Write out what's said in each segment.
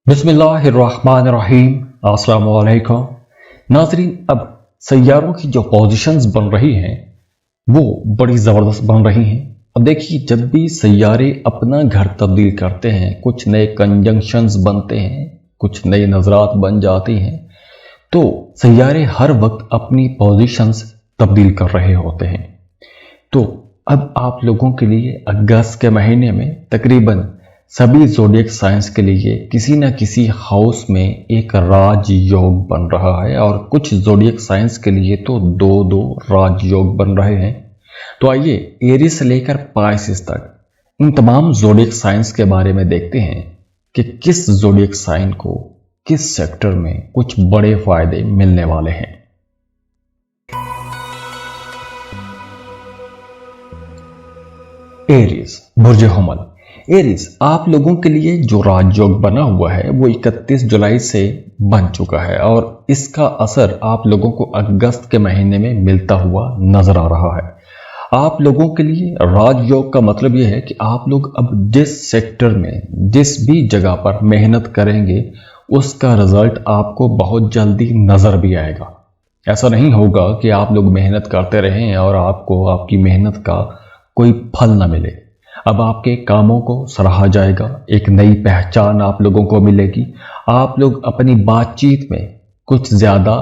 बिस्मिल्लाहिर्रहमानिर्रहीम। अस्सलाम वालेकुम नाज़रीन। अब सैयारों की जो पोजीशंस बन रही हैं वो बड़ी ज़बरदस्त बन रही हैं। अब देखिए, जब भी सैयारे अपना घर तब्दील करते हैं, कुछ नए कंजंक्शंस बनते हैं, कुछ नई नज़रात बन जाती हैं, तो सैयारे हर वक्त अपनी पोजीशंस तब्दील कर रहे होते हैं। तो अब आप लोगों के लिए अगस्त के महीने में तकरीबन सभी ज़ोडिएक साइंस के लिए किसी न किसी हाउस में एक राज योग बन रहा है, और कुछ ज़ोडिएक साइंस के लिए तो दो दो राज योग बन रहे हैं। तो आइए एरीज से लेकर पाइसिस तक इन तमाम ज़ोडिएक साइंस के बारे में देखते हैं कि किस ज़ोडिएक साइन को किस सेक्टर में कुछ बड़े फायदे मिलने वाले हैं। एरीज, बुर्ज हुमल। एरीज, आप लोगों के लिए जो राजयोग बना हुआ है वो 31 जुलाई से बन चुका है, और इसका असर आप लोगों को अगस्त के महीने में मिलता हुआ नजर आ रहा है। आप लोगों के लिए राजयोग का मतलब यह है कि आप लोग अब जिस सेक्टर में जिस भी जगह पर मेहनत करेंगे उसका रिजल्ट आपको बहुत जल्दी नजर भी आएगा। ऐसा नहीं होगा कि आप लोग मेहनत करते रहें और आपको आपकी मेहनत का कोई फल न मिले। अब आपके कामों को सराहा जाएगा, एक नई पहचान आप लोगों को मिलेगी। आप लोग अपनी बातचीत में कुछ ज़्यादा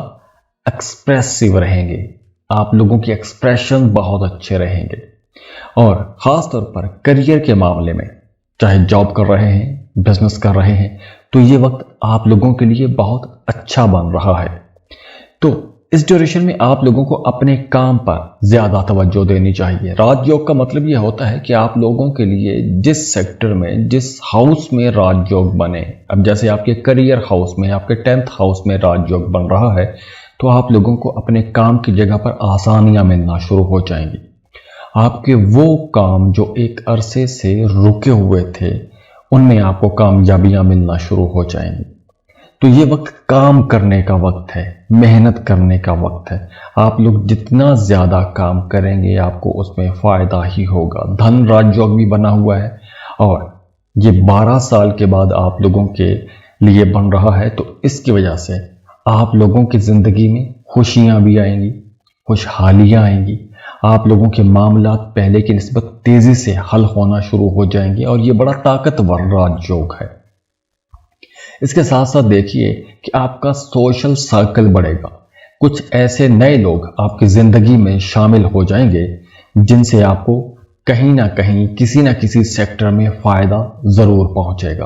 एक्सप्रेसिव रहेंगे, आप लोगों के एक्सप्रेशन बहुत अच्छे रहेंगे। और ख़ास तौर पर करियर के मामले में, चाहे जॉब कर रहे हैं, बिजनेस कर रहे हैं, तो ये वक्त आप लोगों के लिए बहुत अच्छा बन रहा है। तो इस ड्यूरेशन में आप लोगों को अपने काम पर ज़्यादा तवज्जो देनी चाहिए। राजयोग का मतलब यह होता है कि आप लोगों के लिए जिस सेक्टर में जिस हाउस में राजयोग बने, अब जैसे आपके करियर हाउस में, आपके 10th हाउस में राजयोग बन रहा है, तो आप लोगों को अपने काम की जगह पर आसानियां मिलना शुरू हो जाएंगी। आपके वो काम जो एक अरसे से रुके हुए थे उनमें आपको कामयाबियां मिलना शुरू हो जाएंगी। तो ये वक्त काम करने का वक्त है, मेहनत करने का वक्त है। आप लोग जितना ज़्यादा काम करेंगे आपको उसमें फ़ायदा ही होगा। धन राजयोग भी बना हुआ है, और ये 12 साल के बाद आप लोगों के लिए बन रहा है, तो इसकी वजह से आप लोगों की ज़िंदगी में खुशियाँ भी आएंगी, खुशहालियाँ आएंगी। आप लोगों के मामलात पहले की निस्बत तेज़ी से हल होना शुरू हो जाएंगे, और ये बड़ा ताकतवर राजयोग है। इसके साथ साथ देखिए कि आपका सोशल सर्कल बढ़ेगा। कुछ ऐसे नए लोग आपकी ज़िंदगी में शामिल हो जाएंगे जिनसे आपको कहीं ना कहीं किसी ना किसी सेक्टर में फ़ायदा ज़रूर पहुंचेगा।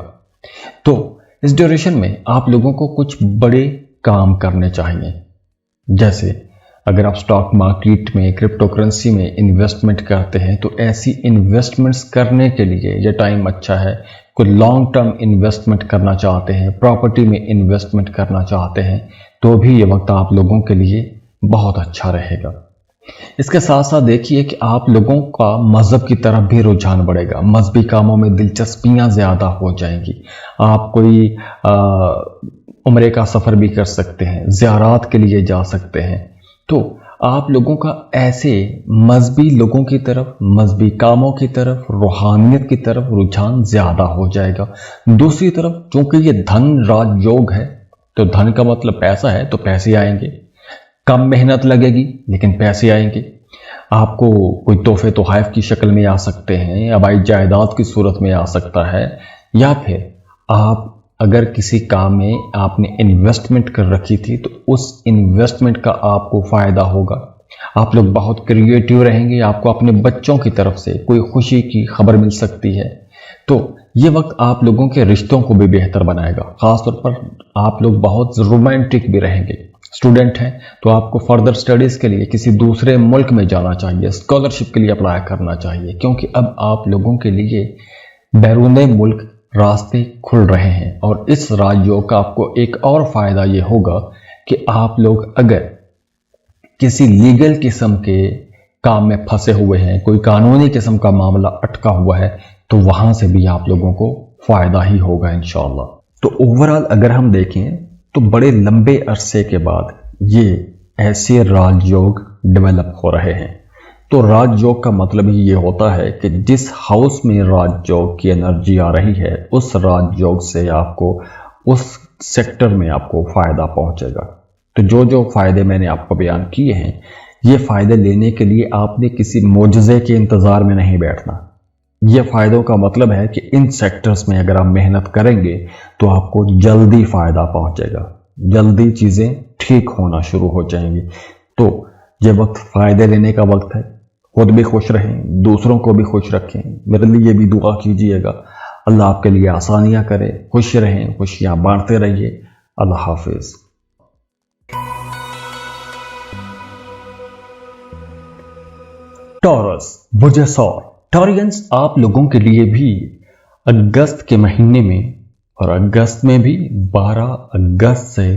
तो इस ड्यूरेशन में आप लोगों को कुछ बड़े काम करने चाहिए। जैसे अगर आप स्टॉक मार्केट में, क्रिप्टो करेंसी में इन्वेस्टमेंट करते हैं, तो ऐसी इन्वेस्टमेंट्स करने के लिए ये टाइम अच्छा है। कोई लॉन्ग टर्म इन्वेस्टमेंट करना चाहते हैं, प्रॉपर्टी में इन्वेस्टमेंट करना चाहते हैं, तो भी ये वक्त आप लोगों के लिए बहुत अच्छा रहेगा। इसके साथ साथ देखिए कि आप लोगों का मज़हब की तरफ भी रुझान बढ़ेगा, मजहबी कामों में दिलचस्पियां ज़्यादा हो जाएंगी। आप कोई उम्रे का सफ़र भी कर सकते हैं, ज़ियारात के लिए जा सकते हैं। तो आप लोगों का ऐसे मजहबी लोगों की तरफ, मजहबी कामों की तरफ, रूहानियत की तरफ रुझान ज़्यादा हो जाएगा। दूसरी तरफ चूंकि ये धन राजयोग है, तो धन का मतलब पैसा है, तो पैसे आएंगे। कम मेहनत लगेगी लेकिन पैसे आएंगे। आपको कोई तोहफे तोहफ़ की शक्ल में आ सकते हैं, आबाई जायदाद की सूरत में आ सकता है, या फिर आप अगर किसी काम में आपने इन्वेस्टमेंट कर रखी थी तो उस इन्वेस्टमेंट का आपको फ़ायदा होगा। आप लोग बहुत क्रिएटिव रहेंगे, आपको अपने बच्चों की तरफ से कोई खुशी की खबर मिल सकती है। तो ये वक्त आप लोगों के रिश्तों को भी बेहतर बनाएगा। ख़ासतौर पर आप लोग बहुत रोमांटिक भी रहेंगे। स्टूडेंट हैं तो आपको फर्दर स्टडीज़ के लिए किसी दूसरे मुल्क में जाना चाहिए, स्कॉलरशिप के लिए अप्लाई करना चाहिए, क्योंकि अब आप लोगों के लिए बैरून मुल्क रास्ते खुल रहे हैं। और इस राजयोग का आपको एक और फ़ायदा ये होगा कि आप लोग अगर किसी लीगल किस्म के काम में फंसे हुए हैं, कोई कानूनी किस्म का मामला अटका हुआ है, तो वहाँ से भी आप लोगों को फ़ायदा ही होगा इंशाअल्लाह। तो ओवरऑल अगर हम देखें तो बड़े लंबे अरसे के बाद ये ऐसे राजयोग डेवलप हो रहे हैं। तो राजयोग का मतलब ही ये होता है कि जिस हाउस में राजयोग की एनर्जी आ रही है, उस राजयोग से आपको उस सेक्टर में आपको फ़ायदा पहुंचेगा। तो जो जो फ़ायदे मैंने आपको बयान किए हैं, ये फ़ायदे लेने के लिए आपने किसी मोजज़े के इंतज़ार में नहीं बैठना। ये फ़ायदों का मतलब है कि इन सेक्टर्स में अगर आप मेहनत करेंगे तो आपको जल्दी फ़ायदा पहुंचेगा, जल्दी चीज़ें ठीक होना शुरू हो जाएंगी। तो ये वक्त फ़ायदे लेने का वक्त है। खुद भी खुश रहें, दूसरों को भी खुश रखें। मेरे लिए भी दुआ कीजिएगा, अल्लाह आपके लिए आसानियां करे। खुश रहें, खुशियां बांटते रहिए। अल्लाह हाफिज। टॉरस बुजेसौर। टॉरियंस, आप लोगों के लिए भी अगस्त के महीने में और अगस्त में भी 12 अगस्त से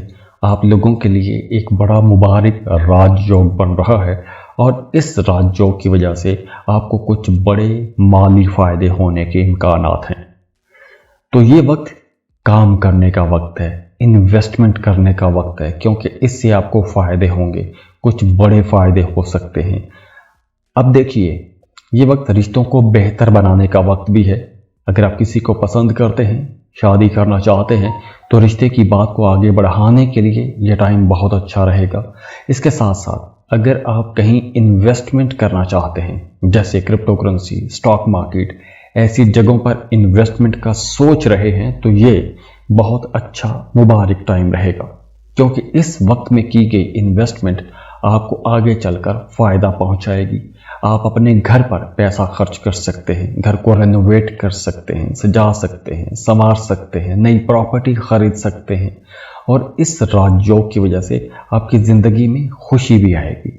आप लोगों के लिए एक बड़ा मुबारक राजयोग बन रहा है और इस राजयोग की वजह से आपको कुछ बड़े माली फायदे होने के इम्कानात हैं। तो ये वक्त काम करने का वक्त है, इन्वेस्टमेंट करने का वक्त है, क्योंकि इससे आपको फायदे होंगे, कुछ बड़े फायदे हो सकते हैं। अब देखिए, ये वक्त रिश्तों को बेहतर बनाने का वक्त भी है। अगर आप किसी को पसंद करते हैं, शादी करना चाहते हैं, तो रिश्ते की बात को आगे बढ़ाने के लिए यह टाइम बहुत अच्छा रहेगा। इसके साथ साथ अगर आप कहीं इन्वेस्टमेंट करना चाहते हैं, जैसे क्रिप्टो करेंसी, स्टॉक मार्केट, ऐसी जगहों पर इन्वेस्टमेंट का सोच रहे हैं, तो ये बहुत अच्छा मुबारक टाइम रहेगा, क्योंकि इस वक्त में की गई इन्वेस्टमेंट आपको आगे चलकर फ़ायदा पहुंचाएगी। आप अपने घर पर पैसा खर्च कर सकते हैं, घर को रेनोवेट कर सकते हैं, सजा सकते हैं, संवार सकते हैं, नई प्रॉपर्टी खरीद सकते हैं और इस राजयोग की वजह से आपकी ज़िंदगी में खुशी भी आएगी,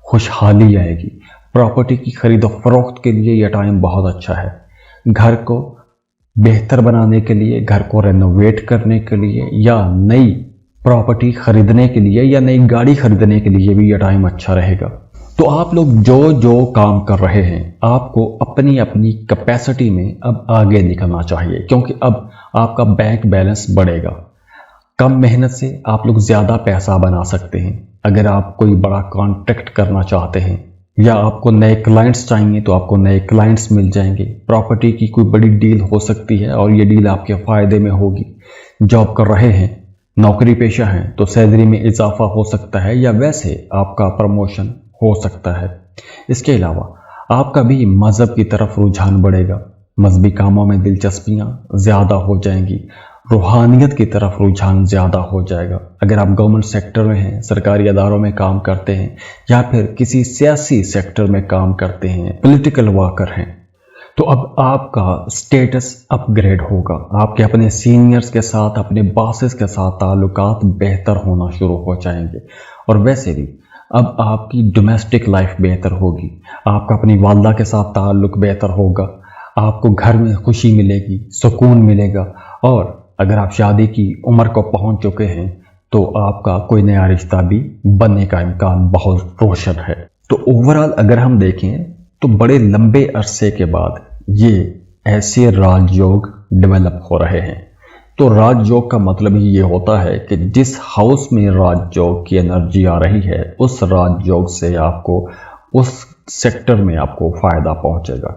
खुशहाली आएगी। प्रॉपर्टी की खरीदो फरोख्त के लिए यह टाइम बहुत अच्छा है। घर को बेहतर बनाने के लिए, घर को रेनोवेट करने के लिए या नई प्रॉपर्टी खरीदने के लिए या नई गाड़ी खरीदने के लिए भी यह टाइम अच्छा रहेगा। तो आप लोग जो जो काम कर रहे हैं, आपको अपनी अपनी कैपेसिटी में अब आगे निकलना चाहिए, क्योंकि अब आपका बैंक बैलेंस बढ़ेगा। कम मेहनत से आप लोग ज़्यादा पैसा बना सकते हैं। अगर आप कोई बड़ा कॉन्ट्रैक्ट करना चाहते हैं या आपको नए क्लाइंट्स चाहिए, तो आपको नए क्लाइंट्स मिल जाएंगे। प्रॉपर्टी की कोई बड़ी डील हो सकती है और ये डील आपके फ़ायदे में होगी। जॉब कर रहे हैं, नौकरी पेशा हैं, तो सैलरी में इजाफा हो सकता है या वैसे आपका प्रमोशन हो सकता है। इसके अलावा आपका भी मज़हब की तरफ रुझान बढ़ेगा, मजहबी कामों में दिलचस्पियाँ ज़्यादा हो जाएंगी, रूहानियत की तरफ रुझान ज़्यादा हो जाएगा। अगर आप गवर्नमेंट सेक्टर में हैं, सरकारी अदारों में काम करते हैं या फिर किसी सियासी सेक्टर में काम करते हैं, पॉलिटिकल वर्कर हैं, तो अब आपका स्टेटस अपग्रेड होगा। आपके अपने सीनियर्स के साथ, अपने बॉसेस के साथ ताल्लुकात बेहतर होना शुरू हो जाएंगे और वैसे भी अब आपकी डोमेस्टिक लाइफ बेहतर होगी। आपका अपनी वालदा के साथ ताल्लुक बेहतर होगा, आपको घर में खुशी मिलेगी, सुकून मिलेगा और अगर आप शादी की उम्र को पहुंच चुके हैं तो आपका कोई नया रिश्ता भी बनने का इम्कान बहुत रोशन है। तो ओवरऑल अगर हम देखें तो बड़े लंबे अरसे के बाद ये ऐसे राजयोग डेवलप हो रहे हैं। तो राजयोग का मतलब ही ये होता है कि जिस हाउस में राजयोग की एनर्जी आ रही है, उस राजयोग से आपको उस सेक्टर में आपको फ़ायदा पहुंचेगा।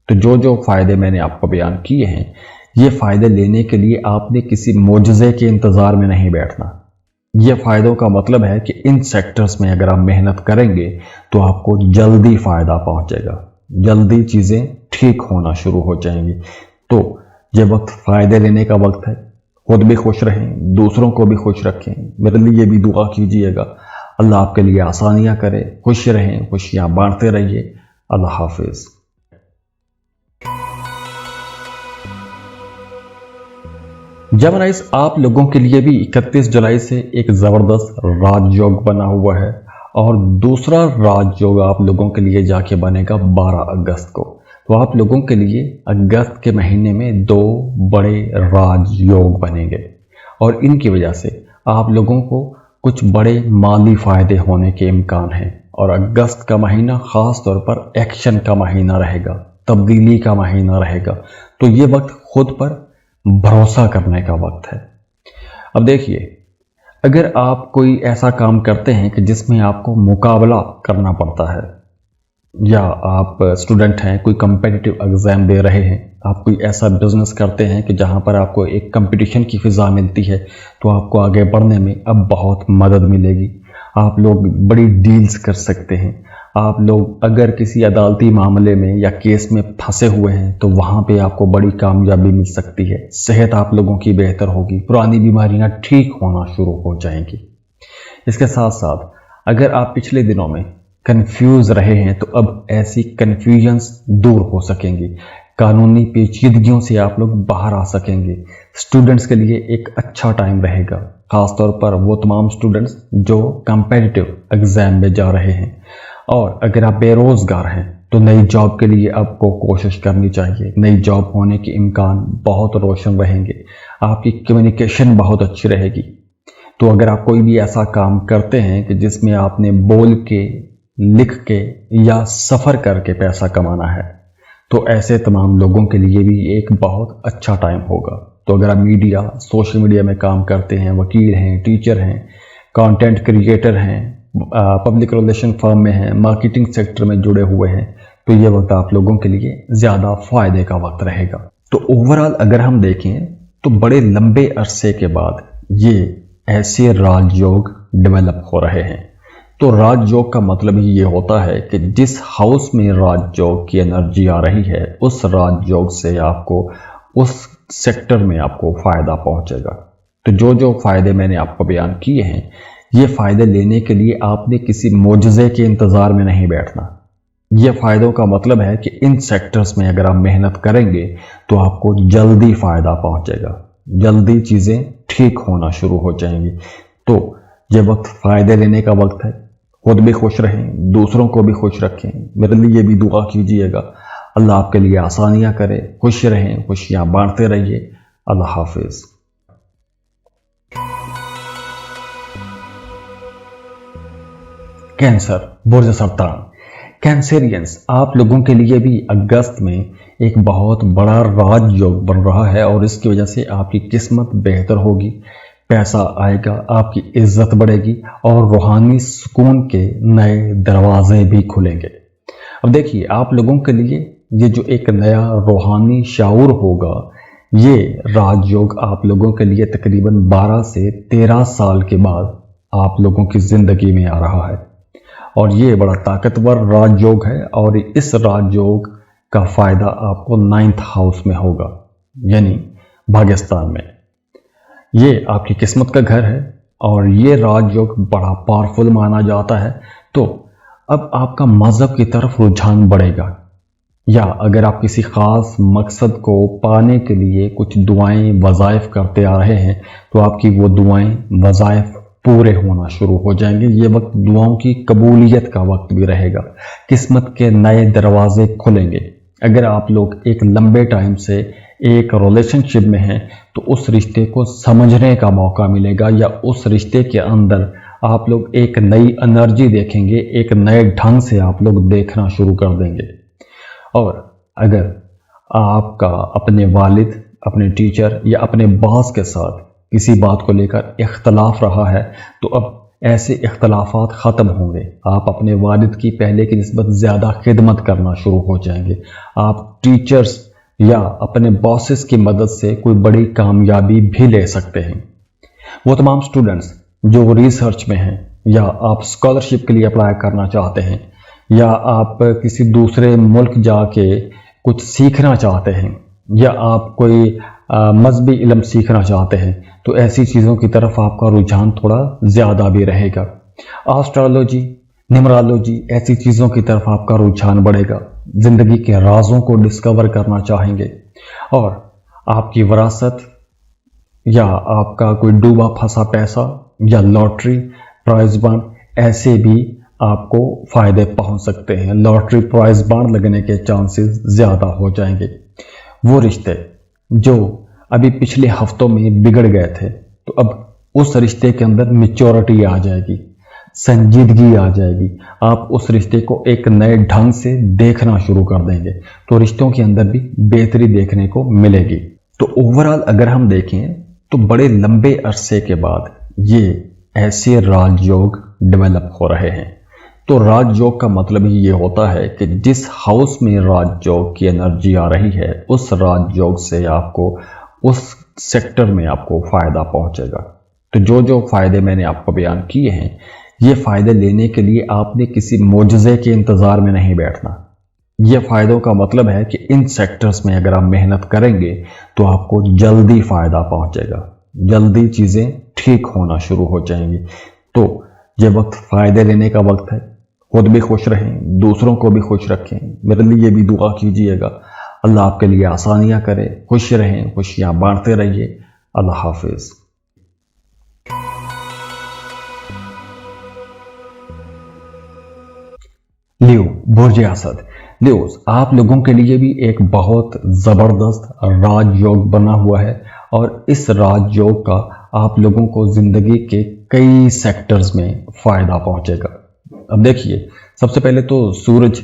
तो जो जो फ़ायदे मैंने आपको बयान किए हैं, ये फ़ायदे लेने के लिए आपने किसी मोजज़े के इंतज़ार में नहीं बैठना। ये फ़ायदों का मतलब है कि इन सेक्टर्स में अगर आप मेहनत करेंगे तो आपको जल्दी फ़ायदा पहुंचेगा, जल्दी चीज़ें ठीक होना शुरू हो जाएंगी। तो ये वक्त फ़ायदे लेने का वक्त है। खुद भी खुश रहें, दूसरों को भी खुश रखें। मेरे लिए भी दुआ कीजिएगा, अल्लाह आपके लिए आसानियां करे। खुश रहें, खुशियां बांटते रहिए। अल्लाह हाफिज़। जेमिनीज, आप लोगों के लिए भी 31 जुलाई से एक ज़बरदस्त राजयोग बना हुआ है और दूसरा राजयोग आप लोगों के लिए जाके बनेगा 12 अगस्त को। तो आप लोगों के लिए अगस्त के महीने में 2 बड़े राजयोग बनेंगे और इनकी वजह से आप लोगों को कुछ बड़े माली फ़ायदे होने के इम्कान हैं। और अगस्त का महीना ख़ास तौर पर एक्शन का महीना रहेगा, तब्दीली का महीना रहेगा। तो ये वक्त खुद पर भरोसा करने का वक्त है। अब देखिए, अगर आप कोई ऐसा काम करते हैं कि जिसमें आपको मुकाबला करना पड़ता है, या आप स्टूडेंट हैं, कोई कम्पिटिटिव एग्ज़ाम दे रहे हैं, आप कोई ऐसा बिजनेस करते हैं कि जहां पर आपको एक कंपटीशन की फ़िज़ा मिलती है, तो आपको आगे बढ़ने में अब बहुत मदद मिलेगी। आप लोग बड़ी डील्स कर सकते हैं। आप लोग अगर किसी अदालती मामले में या केस में फंसे हुए हैं तो वहाँ पे आपको बड़ी कामयाबी मिल सकती है। सेहत आप लोगों की बेहतर होगी, पुरानी बीमारियाँ ठीक होना शुरू हो जाएंगी। इसके साथ साथ अगर आप पिछले दिनों में कंफ्यूज रहे हैं तो अब ऐसी कन्फ्यूजन्स दूर हो सकेंगी। कानूनी पेचीदगियों से आप लोग बाहर आ सकेंगे। स्टूडेंट्स के लिए एक अच्छा टाइम रहेगा, खासतौर पर वो तमाम स्टूडेंट्स जो कम्पिटिटिव एग्ज़ाम में जा रहे हैं। और अगर आप बेरोज़गार हैं तो नई जॉब के लिए आपको कोशिश करनी चाहिए। नई जॉब होने के इम्कान बहुत रोशन रहेंगे। आपकी कम्युनिकेशन बहुत अच्छी रहेगी। तो अगर आप कोई भी ऐसा काम करते हैं कि जिसमें आपने बोल के, लिख के या सफ़र करके पैसा कमाना है, तो ऐसे तमाम लोगों के लिए भी एक बहुत अच्छा टाइम होगा। तो अगर आप मीडिया, सोशल मीडिया में काम करते हैं, वकील हैं, टीचर हैं, कंटेंट क्रिएटर हैं, पब्लिक रिलेशन फर्म में हैं, मार्केटिंग सेक्टर में जुड़े हुए हैं, तो ये वक्त आप लोगों के लिए ज़्यादा फ़ायदे का वक्त रहेगा। तो ओवरऑल अगर हम देखें तो बड़े लंबे अरसे के बाद ये ऐसे राजयोग डेवलप हो रहे हैं। तो राजयोग का मतलब ही ये होता है कि जिस हाउस में राजयोग की एनर्जी आ रही है, उस राजयोग से आपको उस सेक्टर में आपको फ़ायदा पहुंचेगा। तो जो जो फ़ायदे मैंने आपको बयान किए हैं, ये फ़ायदे लेने के लिए आपने किसी मोजज़े के इंतज़ार में नहीं बैठना। ये फ़ायदों का मतलब है कि इन सेक्टर्स में अगर आप मेहनत करेंगे तो आपको जल्दी फ़ायदा पहुंचेगा, जल्दी चीज़ें ठीक होना शुरू हो जाएंगी। तो ये वक्त फ़ायदे लेने का वक्त है। खुद भी खुश रहें, दूसरों को भी खुश रखें। मेरे लिए भी दुआ कीजिएगा। अल्लाह आपके लिए आसानियाँ करे, खुश रहें, खुशियाँ बांटते रहिए। अल्लाह हाफिज़। कैंसर, बुर्ज सरतान। कैंसेरियंस, आप लोगों के लिए भी अगस्त में एक बहुत बड़ा राजयोग बन रहा है और इसकी वजह से आपकी किस्मत बेहतर होगी, पैसा आएगा, आपकी इज्जत बढ़ेगी और रूहानी सुकून के नए दरवाजे भी खुलेंगे। अब देखिए, आप लोगों के लिए ये जो एक नया रूहानी शाऊर होगा, ये राजयोग आप लोगों के लिए तकरीबन 12 से 13 साल के बाद आप लोगों की ज़िंदगी में आ रहा है। और ये बड़ा ताकतवर राजयोग है और इस राजयोग का फ़ायदा आपको 9th हाउस में होगा, यानी भाग्यस्थान में। ये आपकी किस्मत का घर है और ये राजयोग बड़ा पावरफुल माना जाता है। तो अब आपका मज़हब की तरफ रुझान बढ़ेगा, या अगर आप किसी ख़ास मकसद को पाने के लिए कुछ दुआएं, वज़ाइफ करते आ रहे हैं, तो आपकी वो दुआएं, वज़ाइफ पूरे होना शुरू हो जाएंगे। ये वक्त दुआओं की कबूलियत का वक्त भी रहेगा। किस्मत के नए दरवाजे खुलेंगे। अगर आप लोग एक लंबे टाइम से एक रिलेशनशिप में हैं तो उस रिश्ते को समझने का मौका मिलेगा, या उस रिश्ते के अंदर आप लोग एक नई एनर्जी देखेंगे, एक नए ढंग से आप लोग देखना शुरू कर देंगे। और अगर आपका अपने वालिद, अपने टीचर या अपने बॉस के साथ किसी बात को लेकर इख्तलाफ रहा है, तो अब ऐसे इख्तलाफात ख़त्म होंगे। आप अपने वालिद की पहले की निस्बत ज़्यादा खिदमत करना शुरू हो जाएंगे। आप टीचर्स या अपने बॉसेस की मदद से कोई बड़ी कामयाबी भी ले सकते हैं। वो तमाम स्टूडेंट्स जो रिसर्च में हैं, या आप स्कॉलरशिप के लिए अप्लाई करना चाहते हैं, या आप किसी दूसरे मुल्क जाके कुछ सीखना चाहते हैं, या आप कोई मजहबी इल्म सीखना चाहते हैं, तो ऐसी चीज़ों की तरफ आपका रुझान थोड़ा ज़्यादा भी रहेगा। एस्ट्रोलॉजी, न्यूमरोलॉजी, ऐसी चीज़ों की तरफ आपका रुझान बढ़ेगा। ज़िंदगी के राजों को डिस्कवर करना चाहेंगे, और आपकी विरासत या आपका कोई डूबा फंसा पैसा या लॉटरी, प्राइज बॉन्ड, ऐसे भी आपको फ़ायदे पहुंच सकते हैं। लॉटरी प्राइज बॉन्ड लगने के चांसेस ज़्यादा हो जाएंगे। वो रिश्ते जो अभी पिछले हफ्तों में बिगड़ गए थे, तो अब उस रिश्ते के अंदर मैच्योरिटी आ जाएगी, संजीदगी आ जाएगी। आप उस रिश्ते को एक नए ढंग से देखना शुरू कर देंगे, तो रिश्तों के अंदर भी बेहतरी देखने को मिलेगी। तो ओवरऑल अगर हम देखें तो बड़े लंबे अरसे के बाद ये ऐसे राजयोग डेवलप हो रहे हैं। तो राजयोग का मतलब ही ये होता है कि जिस हाउस में राजयोग की एनर्जी आ रही है उस राजयोग से आपको उस सेक्टर में आपको फायदा पहुंचेगा। तो जो जो फायदे मैंने आपको बयान किए हैं, ये फायदे लेने के लिए आपने किसी मोजज़े के इंतजार में नहीं बैठना। ये फायदों का मतलब है कि इन सेक्टर्स में अगर आप मेहनत करेंगे तो आपको जल्दी फायदा पहुंचेगा, जल्दी चीजें ठीक होना शुरू हो जाएंगी। तो ये वक्त फायदे लेने का वक्त है। खुद भी खुश रहें, दूसरों को भी खुश रखें। मेरे लिए भी दुआ कीजिएगा, अल्लाह आपके लिए आसानियां करे। खुश रहें, खुशियां बांटते रहिए। अल्लाह हाफिज। लियो बुर्ज असद। लियोस, आप लोगों के लिए भी एक बहुत जबरदस्त राजयोग बना हुआ है और इस राजयोग का आप लोगों को जिंदगी के कई सेक्टर्स में फायदा पहुंचेगा। अब देखिए, सबसे पहले तो सूरज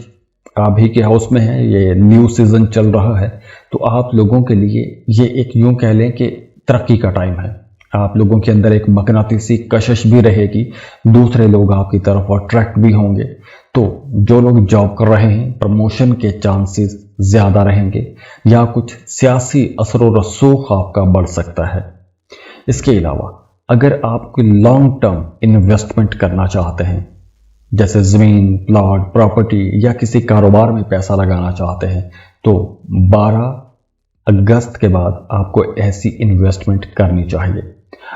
आप ही के हाउस में है, ये न्यू सीजन चल रहा है, तो आप लोगों के लिए ये एक यूं कह लें कि तरक्की का टाइम है। आप लोगों के अंदर एक मकनातीसी कशिश भी रहेगी, दूसरे लोग आपकी तरफ अट्रैक्ट भी होंगे। तो जो लोग जॉब कर रहे हैं, प्रमोशन के चांसेस ज्यादा रहेंगे या कुछ सियासी असर व रसूख आपका बढ़ सकता है। इसके अलावा अगर आप कोई लॉन्ग टर्म इन्वेस्टमेंट करना चाहते हैं, जैसे ज़मीन, प्लॉट, प्रॉपर्टी या किसी कारोबार में पैसा लगाना चाहते हैं, तो 12 अगस्त के बाद आपको ऐसी इन्वेस्टमेंट करनी चाहिए।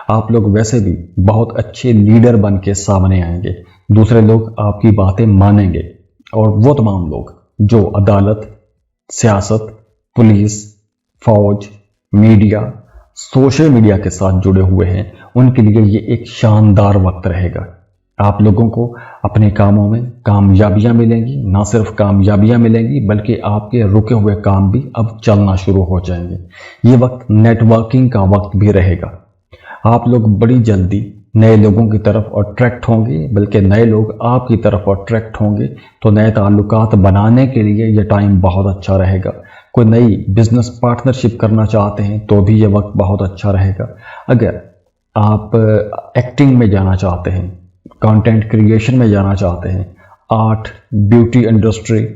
आप लोग वैसे भी बहुत अच्छे लीडर बन के सामने आएंगे, दूसरे लोग आपकी बातें मानेंगे और वो तमाम लोग जो अदालत, सियासत, पुलिस, फौज, मीडिया, सोशल मीडिया के साथ जुड़े हुए हैं, उनके लिए ये एक शानदार वक्त रहेगा। आप लोगों को अपने कामों में कामयाबियां मिलेंगी, ना सिर्फ कामयाबियां मिलेंगी बल्कि आपके रुके हुए काम भी अब चलना शुरू हो जाएंगे। ये वक्त नेटवर्किंग का वक्त भी रहेगा। आप लोग बड़ी जल्दी नए लोगों की तरफ अट्रैक्ट होंगे, बल्कि नए लोग आपकी तरफ अट्रैक्ट होंगे। तो नए ताल्लुकात बनाने के लिए ये टाइम बहुत अच्छा रहेगा। कोई नई बिजनेस पार्टनरशिप करना चाहते हैं तो भी ये वक्त बहुत अच्छा रहेगा। अगर आप एक्टिंग में जाना चाहते हैं, कंटेंट क्रिएशन में जाना चाहते हैं, आर्ट, ब्यूटी इंडस्ट्री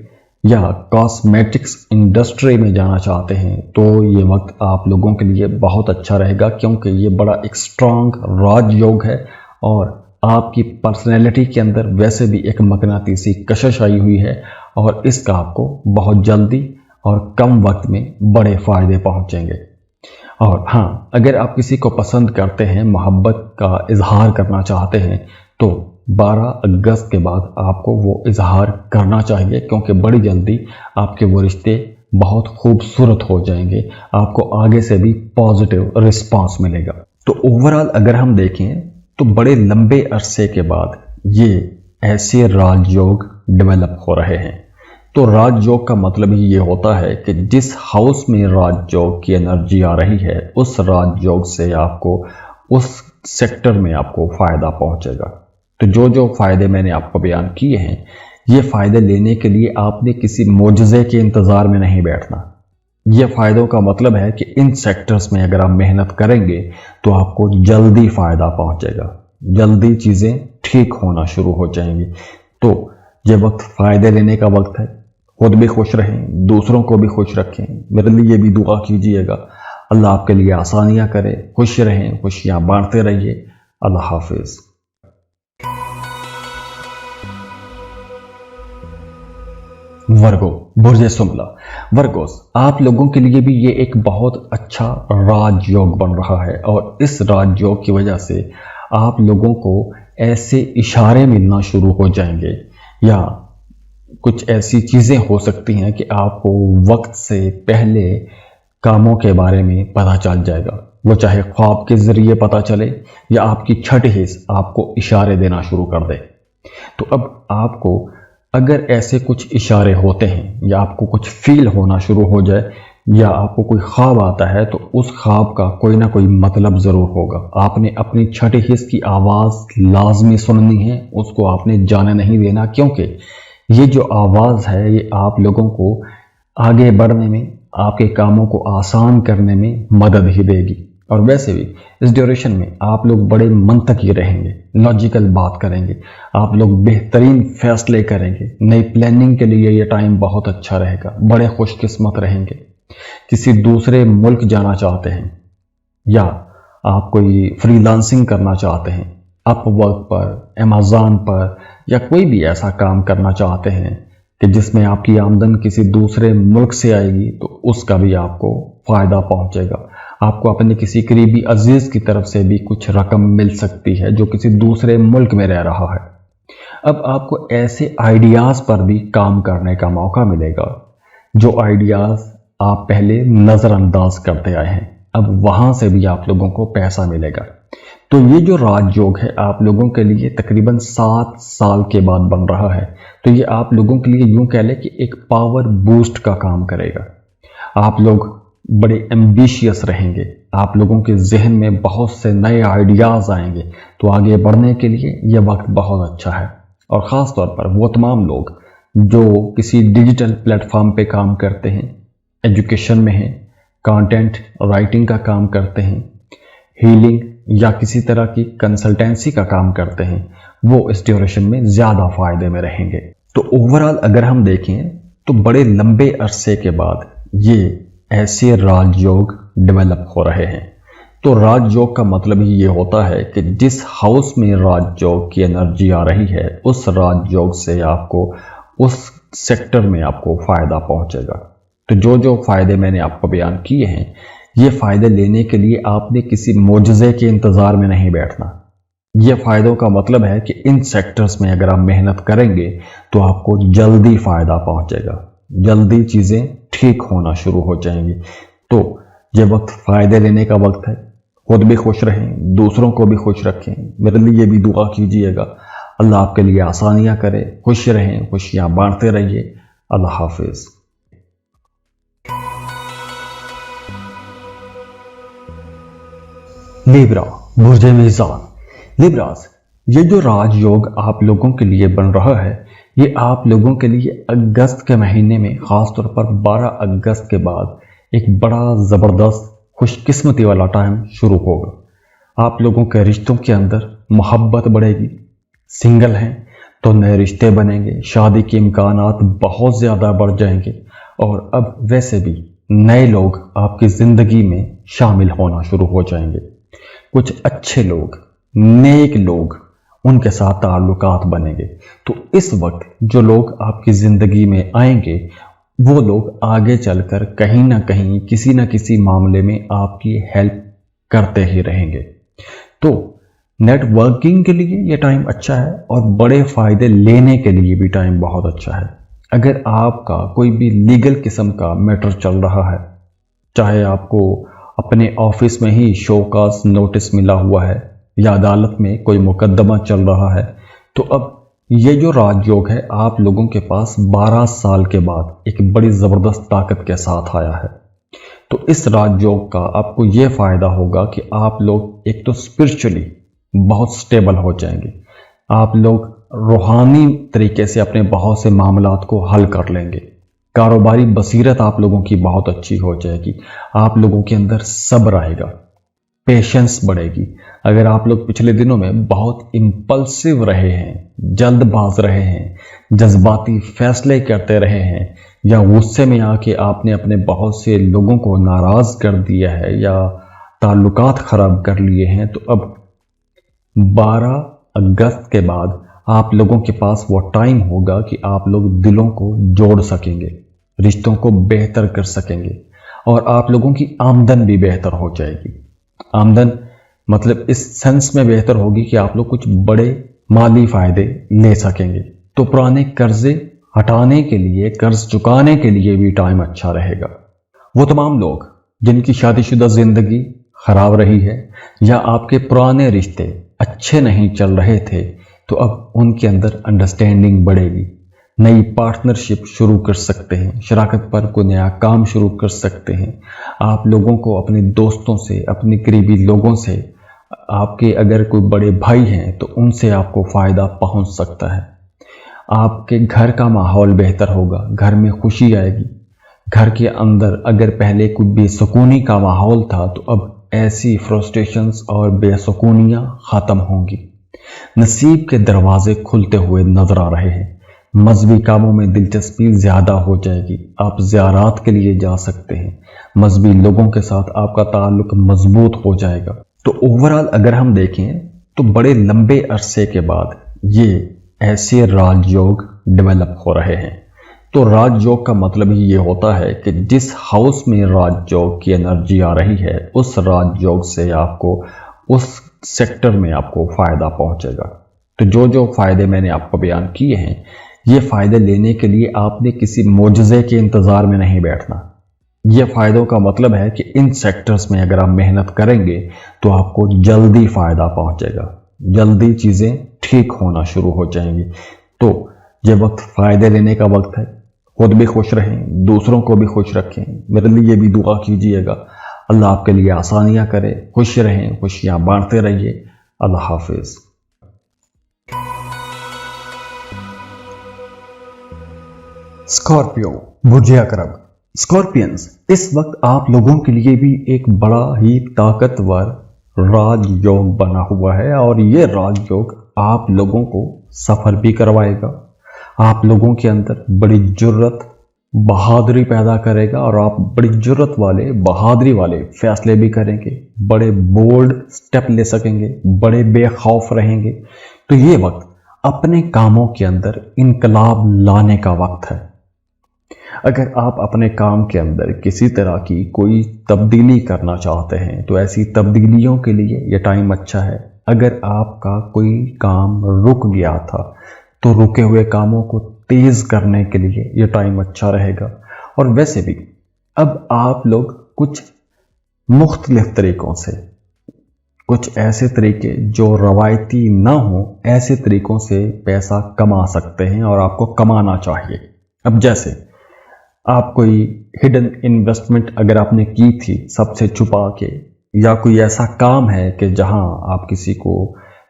या कॉस्मेटिक्स इंडस्ट्री में जाना चाहते हैं, तो ये वक्त आप लोगों के लिए बहुत अच्छा रहेगा, क्योंकि ये बड़ा एक स्ट्रांग राजयोग है और आपकी पर्सनैलिटी के अंदर वैसे भी एक मकनातीसी कशिश आई हुई है और इसका आपको बहुत जल्दी और कम वक्त में बड़े फायदे पहुंचेंगे। और हाँ, अगर आप किसी को पसंद करते हैं, मोहब्बत का इजहार करना चाहते हैं, तो 12 अगस्त के बाद आपको वो इजहार करना चाहिए, क्योंकि बड़ी जल्दी आपके वो रिश्ते बहुत खूबसूरत हो जाएंगे, आपको आगे से भी पॉजिटिव रिस्पांस मिलेगा। तो ओवरऑल अगर हम देखें तो बड़े लंबे अरसे के बाद ये ऐसे राजयोग डेवलप हो रहे हैं। तो राजयोग का मतलब ही ये होता है कि जिस हाउस में राजयोग की एनर्जी आ रही है उस राजयोग से आपको उस सेक्टर में आपको फायदा पहुंचेगा। तो जो जो फायदे मैंने आपको बयान किए हैं, ये फायदे लेने के लिए आपने किसी मोजज़े के इंतजार में नहीं बैठना। ये फायदों का मतलब है कि इन सेक्टर्स में अगर आप मेहनत करेंगे तो आपको जल्दी फायदा पहुंचेगा, जल्दी चीजें ठीक होना शुरू हो जाएंगी। तो ये वक्त फायदे लेने का वक्त है। खुद भी खुश रहें, दूसरों को भी खुश रखें। मेरे लिए भी दुआ कीजिएगा, अल्लाह आपके लिए आसानियां करे। खुश रहें, खुशियां बांटते रहिए। अल्लाह हाफिज। वर्गो बुर्ज सुमला। वर्गोस, आप लोगों के लिए भी ये एक बहुत अच्छा राजयोग बन रहा है और इस राजयोग की वजह से आप लोगों को ऐसे इशारे मिलना शुरू हो जाएंगे या कुछ ऐसी चीजें हो सकती हैं कि आपको वक्त से पहले कामों के बारे में पता चल जाएगा। वो चाहे ख्वाब के जरिए पता चले या आपकी छठ हिस्स आपको इशारे देना शुरू कर दे। तो अब आपको अगर ऐसे कुछ इशारे होते हैं या आपको कुछ फील होना शुरू हो जाए या आपको कोई ख्वाब आता है, तो उस ख्वाब का कोई ना कोई मतलब जरूर होगा। आपने अपनी छठे हिस्स की आवाज लाजमी सुननी है, उसको आपने जाने नहीं देना, क्योंकि ये जो आवाज है ये आप लोगों को आगे बढ़ने में, आपके कामों को आसान करने में मदद ही देगी। और वैसे भी इस ड्यूरेशन में आप लोग बड़े मंतकी रहेंगे, लॉजिकल बात करेंगे, आप लोग बेहतरीन फैसले करेंगे। नई प्लानिंग के लिए ये टाइम बहुत अच्छा रहेगा, बड़े खुशकिस्मत रहेंगे। किसी दूसरे मुल्क जाना चाहते हैं या आप कोई फ्रीलांसिंग करना चाहते हैं, अपवर्क पर, अमेज़न पर, या कोई भी ऐसा काम करना चाहते हैं कि जिसमें आपकी आमदन किसी दूसरे मुल्क से आएगी, तो उसका भी आपको फ़ायदा पहुंचेगा। आपको अपने किसी करीबी अजीज़ की तरफ से भी कुछ रकम मिल सकती है जो किसी दूसरे मुल्क में रह रहा है। अब आपको ऐसे आइडियाज़ पर भी काम करने का मौका मिलेगा जो आइडियाज़ आप पहले नज़रअंदाज करते आए हैं, अब वहाँ से भी आप लोगों को पैसा मिलेगा। तो ये जो राजयोग है आप लोगों के लिए तकरीबन 7 साल के बाद बन रहा है। तो ये आप लोगों के लिए यूं कह लें कि एक पावर बूस्ट का काम करेगा। आप लोग बड़े एम्बिशियस रहेंगे, आप लोगों के जहन में बहुत से नए आइडियाज़ आएंगे। तो आगे बढ़ने के लिए ये वक्त बहुत अच्छा है। और ख़ास तौर पर वो तमाम लोग जो किसी डिजिटल प्लेटफॉर्म पे काम करते हैं, एजुकेशन में हैं, कंटेंट राइटिंग का काम करते हैं, हीलिंग या किसी तरह की कंसल्टेंसी का काम करते हैं, वो इस ड्यूरेशन में ज़्यादा फ़ायदे में रहेंगे। तो ओवरऑल अगर हम देखें तो बड़े लंबे अरसे के बाद ये ऐसे राजयोग डेवलप हो रहे हैं। तो राजयोग का मतलब ही ये होता है कि जिस हाउस में राजयोग की एनर्जी आ रही है, उस राजयोग से आपको उस सेक्टर में आपको फ़ायदा पहुंचेगा। तो जो जो फ़ायदे मैंने आपको बयान किए हैं, ये फ़ायदे लेने के लिए आपने किसी मोजज़े के इंतज़ार में नहीं बैठना। ये फ़ायदों का मतलब है कि इन सेक्टर्स में अगर आप मेहनत करेंगे तो आपको जल्दी फ़ायदा पहुंचेगा, जल्दी चीज़ें ठीक होना शुरू हो जाएंगी। तो ये वक्त फ़ायदे लेने का वक्त है। खुद भी खुश रहें, दूसरों को भी खुश रखें। मेरे लिए भी दुआ कीजिएगा, अल्लाह आपके लिए आसानियाँ करे। खुश रहें, खुशियाँ बांटते रहिए। अल्लाह हाफिज़। लिब्रा, बुर्ज मीज़ान। लिब्रास, ये जो राजयोग आप लोगों के लिए बन रहा है, ये आप लोगों के लिए अगस्त के महीने में, ख़ास तौर पर 12 अगस्त के बाद एक बड़ा ज़बरदस्त खुशकिस्मती वाला टाइम शुरू होगा। आप लोगों के रिश्तों के अंदर मोहब्बत बढ़ेगी। सिंगल हैं तो नए रिश्ते बनेंगे, शादी के इम्कानात बहुत ज़्यादा बढ़ जाएंगे। और अब वैसे भी नए लोग आपकी ज़िंदगी में शामिल होना शुरू हो जाएंगे। कुछ अच्छे लोग, नेक लोग, उनके साथ ताल्लुकात बनेंगे। तो इस वक्त जो लोग आपकी ज़िंदगी में आएंगे, वो लोग आगे चलकर कहीं ना कहीं किसी न किसी मामले में आपकी हेल्प करते ही रहेंगे। तो नेटवर्किंग के लिए ये टाइम अच्छा है और बड़े फ़ायदे लेने के लिए भी टाइम बहुत अच्छा है। अगर आपका कोई भी लीगल किस्म का मैटर चल रहा है, चाहे आपको अपने ऑफिस में ही शोकास नोटिस मिला हुआ है या अदालत में कोई मुकदमा चल रहा है, तो अब ये जो राजयोग है आप लोगों के पास 12 साल के बाद एक बड़ी ज़बरदस्त ताकत के साथ आया है। तो इस राजयोग का आपको ये फ़ायदा होगा कि आप लोग एक तो स्पिरिचुअली बहुत स्टेबल हो जाएंगे, आप लोग रूहानी तरीके से अपने बहुत से मामलात को हल कर लेंगे। कारोबारी बसीरत आप लोगों की बहुत अच्छी हो जाएगी। आप लोगों के अंदर सब्र आएगा, पेशेंस बढ़ेगी। अगर आप लोग पिछले दिनों में बहुत इम्पल्सिव रहे हैं, जल्दबाज रहे हैं, जज्बाती फैसले करते रहे हैं, या गुस्से में आके आपने अपने बहुत से लोगों को नाराज़ कर दिया है या ताल्लुकात ख़राब कर लिए हैं, तो अब 12 अगस्त के बाद आप लोगों के पास वो टाइम होगा कि आप लोग दिलों को जोड़ सकेंगे, रिश्तों को बेहतर कर सकेंगे और आप लोगों की आमदन भी बेहतर हो जाएगी। आमदन मतलब इस सेंस में बेहतर होगी कि आप लोग कुछ बड़े माली फ़ायदे ले सकेंगे। तो पुराने कर्जे हटाने के लिए, कर्ज चुकाने के लिए भी टाइम अच्छा रहेगा। वो तमाम लोग जिनकी शादीशुदा ज़िंदगी ख़राब रही है या आपके पुराने रिश्ते अच्छे नहीं चल रहे थे, तो अब उनके अंदर अंडरस्टैंडिंग बढ़ेगी। नई पार्टनरशिप शुरू कर सकते हैं, शराकत पर कोई नया काम शुरू कर सकते हैं। आप लोगों को अपने दोस्तों से, अपने करीबी लोगों से, आपके अगर कोई बड़े भाई हैं तो उनसे आपको फ़ायदा पहुंच सकता है। आपके घर का माहौल बेहतर होगा, घर में खुशी आएगी। घर के अंदर अगर पहले कोई बेसुकूनी का माहौल था तो अब ऐसी फ्रस्ट्रेशंस और बेसुकूनियां ख़त्म होंगी। नसीब के दरवाजे खुलते हुए नजर आ रहे हैं। मजहबी कामों में दिलचस्पी ज़्यादा हो जाएगी। आप ज़ियारात के लिए जा सकते हैं। मजहबी लोगों के साथ आपका ताल्लुक मजबूत हो जाएगा। तो ओवरऑल अगर हम देखें तो बड़े लंबे अरसे के बाद ये ऐसे राजयोग डेवलप हो रहे हैं। तो राजयोग का मतलब ही ये होता है कि जिस हाउस में राजयोग की एनर्जी आ रही है उस राजयोग से आपको उस सेक्टर में आपको फायदा पहुंचेगा। तो जो जो फायदे मैंने आपको बयान किए हैं, ये फायदे लेने के लिए आपने किसी मोजज़े के इंतजार में नहीं बैठना। ये फायदों का मतलब है कि इन सेक्टर्स में अगर आप मेहनत करेंगे तो आपको जल्दी फायदा पहुंचेगा, जल्दी चीजें ठीक होना शुरू हो जाएंगी। तो ये वक्त फायदे लेने का वक्त है। खुद भी खुश रहें, दूसरों को भी खुश रखें। मेरे लिए भी दुआ कीजिएगा। अल्लाह आपके लिए आसानियां करे। खुश रहें, खुशियां बांटते रहिए। अल्लाह हाफिज। स्कॉर्पियो, बुर्ज अकरब। स्कॉर्पियंस, इस वक्त आप लोगों के लिए भी एक बड़ा ही ताकतवर राजयोग बना हुआ है और ये राजयोग आप लोगों को सफर भी करवाएगा। आप लोगों के अंदर बड़ी जुर्रत, बहादुरी पैदा करेगा और आप बड़ी जुर्रत वाले, बहादुरी वाले फैसले भी करेंगे। बड़े बोल्ड स्टेप ले सकेंगे, बड़े बेखौफ रहेंगे। तो ये वक्त अपने कामों के अंदर इनकलाब लाने का वक्त है। अगर आप अपने काम के अंदर किसी तरह की कोई तब्दीली करना चाहते हैं तो ऐसी तब्दीलियों के लिए यह टाइम अच्छा है। अगर आपका कोई काम रुक गया था तो रुके हुए कामों को तेज करने के लिए यह टाइम अच्छा रहेगा। और वैसे भी अब आप लोग कुछ मुख्तलिफ तरीकों से, कुछ ऐसे तरीके जो रवायती ना हो, ऐसे तरीकों से पैसा कमा सकते हैं और आपको कमाना चाहिए। अब जैसे आप कोई हिडन इन्वेस्टमेंट अगर आपने की थी सबसे छुपा के, या कोई ऐसा काम है कि जहां आप किसी को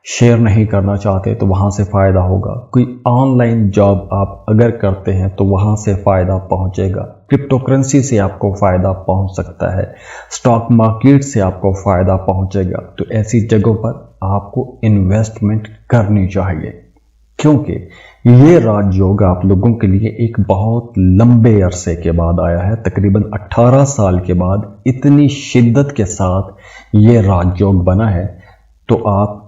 शेयर नहीं करना चाहते तो वहां से फायदा होगा। कोई ऑनलाइन जॉब आप अगर करते हैं तो वहां से फायदा पहुंचेगा। क्रिप्टो करेंसी से आपको फायदा पहुंच सकता है। स्टॉक मार्केट से आपको फायदा पहुंचेगा। तो ऐसी जगहों पर आपको इन्वेस्टमेंट करनी चाहिए, क्योंकि ये राजयोग आप लोगों के लिए एक बहुत लंबे अरसे के बाद आया है। तकरीबन 18 साल के बाद इतनी शिद्दत के साथ ये राजयोग बना है। तो आपको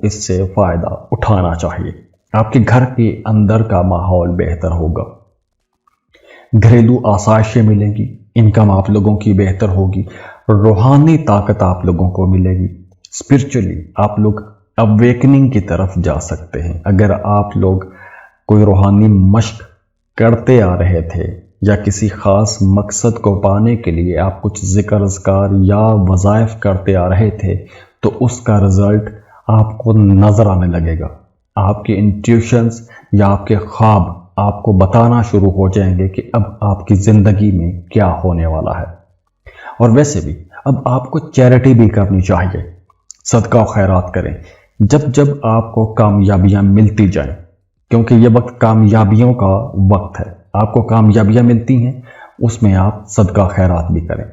इससे फायदा उठाना चाहिए। आपके घर के अंदर का माहौल बेहतर होगा, घरेलू आसाइशें मिलेंगी, इनकम आप लोगों की बेहतर होगी, रूहानी ताकत आप लोगों को मिलेगी। स्पिरिचुअली आप लोग अवेकनिंग की तरफ जा सकते हैं। अगर आप लोग कोई रूहानी मश्क करते आ रहे थे या किसी खास मकसद को पाने के लिए आप कुछ जिक्र अज़कार या वज़ाइफ करते आ रहे थे, तो उसका रिजल्ट आपको नजर आने लगेगा। आपके इंट्यूशंस या आपके ख्वाब आपको बताना शुरू हो जाएंगे कि अब आपकी जिंदगी में क्या होने वाला है। और वैसे भी अब आपको चैरिटी भी करनी चाहिए, सदका खैरात करें जब जब आपको कामयाबियां मिलती जाएं, क्योंकि ये वक्त कामयाबियों का वक्त है। आपको कामयाबियां मिलती हैं, उसमें आप सदका खैरात भी करें,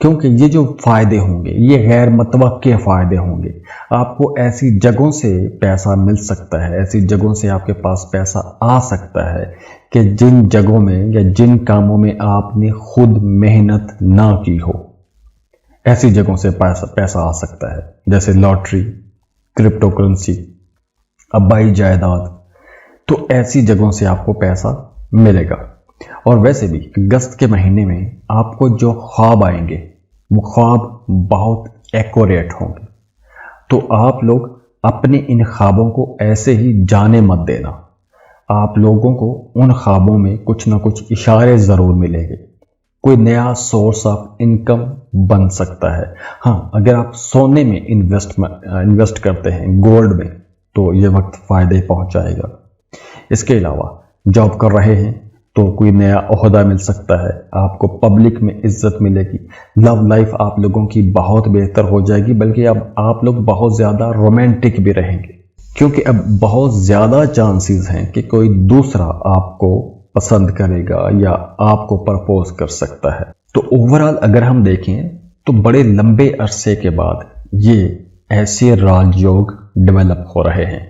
क्योंकि ये जो फायदे होंगे ये गैर मतवक्के फायदे होंगे। आपको ऐसी जगहों से पैसा मिल सकता है, ऐसी जगहों से आपके पास पैसा आ सकता है कि जिन जगहों में या जिन कामों में आपने खुद मेहनत ना की हो, ऐसी जगहों से पैसा आ सकता है। जैसे लॉटरी, क्रिप्टो करेंसी, आबाई जायदाद। तो ऐसी जगहों से आपको पैसा मिलेगा। और वैसे भी अगस्त के महीने में आपको जो ख्वाब आएंगे वो ख्वाब बहुत एक्यूरेट होंगे। तो आप लोग अपने इन ख्वाबों को ऐसे ही जाने मत देना। आप लोगों को उन ख्वाबों में कुछ ना कुछ इशारे ज़रूर मिलेंगे। कोई नया सोर्स ऑफ इनकम बन सकता है। हाँ, अगर आप सोने में इन्वेस्ट करते हैं, गोल्ड में, तो ये वक्त फ़ायदे पहुंचाएगा। इसके अलावा जॉब कर रहे हैं तो कोई नया ओहदा मिल सकता है, आपको पब्लिक में इज्जत मिलेगी। लव लाइफ आप लोगों की बहुत बेहतर हो जाएगी, बल्कि अब आप लोग बहुत ज़्यादा रोमांटिक भी रहेंगे, क्योंकि अब बहुत ज़्यादा चांसेस हैं कि कोई दूसरा आपको पसंद करेगा या आपको प्रपोज कर सकता है। तो ओवरऑल अगर हम देखें तो बड़े लंबे अरसे के बाद ये ऐसे राजयोग डेवलप हो रहे हैं।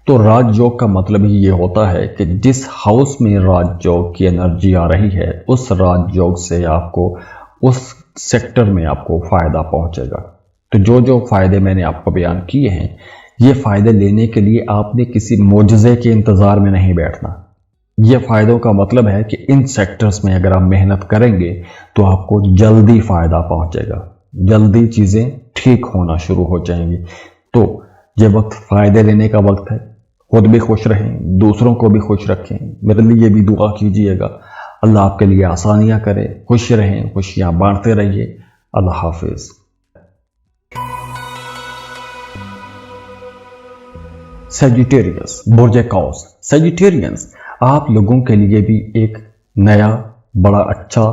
तो राजयोग का मतलब ही ये होता है कि जिस हाउस में राजयोग की एनर्जी आ रही है, उस राजयोग से आपको उस सेक्टर में आपको फायदा पहुंचेगा। तो जो जो फायदे मैंने आपको बयान किए हैं, ये फायदे लेने के लिए आपने किसी मोजज़े के इंतजार में नहीं बैठना। ये फायदों का मतलब है कि इन सेक्टर्स में अगर आप मेहनत करेंगे तो आपको जल्दी फायदा पहुंचेगा, जल्दी चीजें ठीक होना शुरू हो जाएंगी। तो ये वक्त फायदे लेने का वक्त है। खुद भी खुश रहें, दूसरों को भी खुश रखें। मेरे लिए भी दुआ कीजिएगा, अल्लाह आपके लिए आसानियां करे। खुश रहें, खुशियां बांटते रहिए। अल्लाह हाफिज। सेजिटेरियस, बुर्ज कौस। सेजिटेरियंस, आप लोगों के लिए भी एक नया बड़ा अच्छा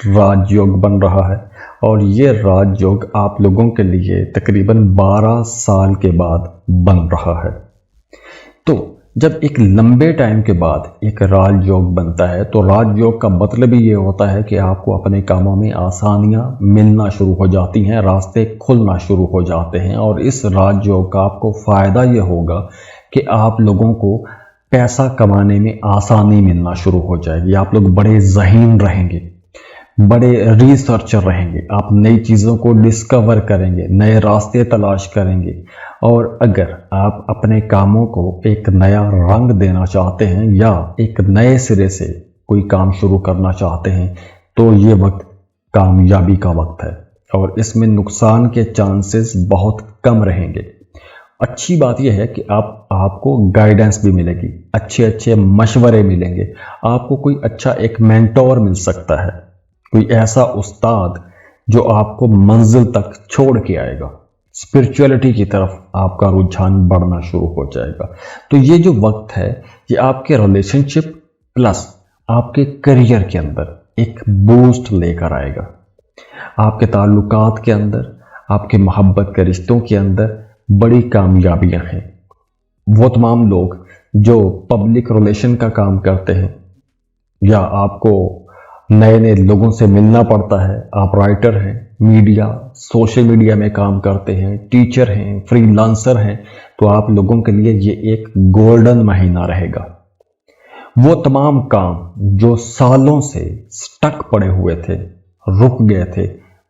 राजयोग बन रहा है और ये राजयोग आप लोगों के लिए तकरीबन 12 साल के बाद बन रहा है। तो जब एक लंबे टाइम के बाद एक राजयोग बनता है तो राजयोग का मतलब ही ये होता है कि आपको अपने कामों में आसानियां मिलना शुरू हो जाती हैं, रास्ते खुलना शुरू हो जाते हैं। और इस राजयोग का आपको फायदा ये होगा कि आप लोगों को पैसा कमाने में आसानी मिलना शुरू हो जाएगी। आप लोग बड़े ज़हीन रहेंगे, बड़े रिसर्चर रहेंगे, आप नई चीज़ों को डिस्कवर करेंगे, नए रास्ते तलाश करेंगे। और अगर आप अपने कामों को एक नया रंग देना चाहते हैं या एक नए सिरे से कोई काम शुरू करना चाहते हैं तो ये वक्त कामयाबी का वक्त है और इसमें नुकसान के चांसेस बहुत कम रहेंगे। अच्छी बात यह है कि आपको गाइडेंस भी मिलेगी, अच्छे अच्छे मशवरे मिलेंगे, आपको कोई अच्छा एक मेंटोर मिल सकता है, कोई ऐसा उस्ताद जो आपको मंजिल तक छोड़ के आएगा। स्पिरिचुअलिटी की तरफ आपका रुझान बढ़ना शुरू हो जाएगा। तो ये जो वक्त है ये आपके रिलेशनशिप प्लस आपके करियर के अंदर एक बूस्ट लेकर आएगा। आपके ताल्लुकात के अंदर, आपके मोहब्बत के रिश्तों के अंदर बड़ी कामयाबियां हैं। वो तमाम लोग जो पब्लिक रिलेशन का काम करते हैं या आपको नए नए लोगों से मिलना पड़ता है, आप राइटर हैं, मीडिया सोशल मीडिया में काम करते हैं, टीचर हैं, फ्रीलांसर हैं, तो आप लोगों के लिए ये एक गोल्डन महीना रहेगा। वो तमाम काम जो सालों से स्टक पड़े हुए थे, रुक गए थे,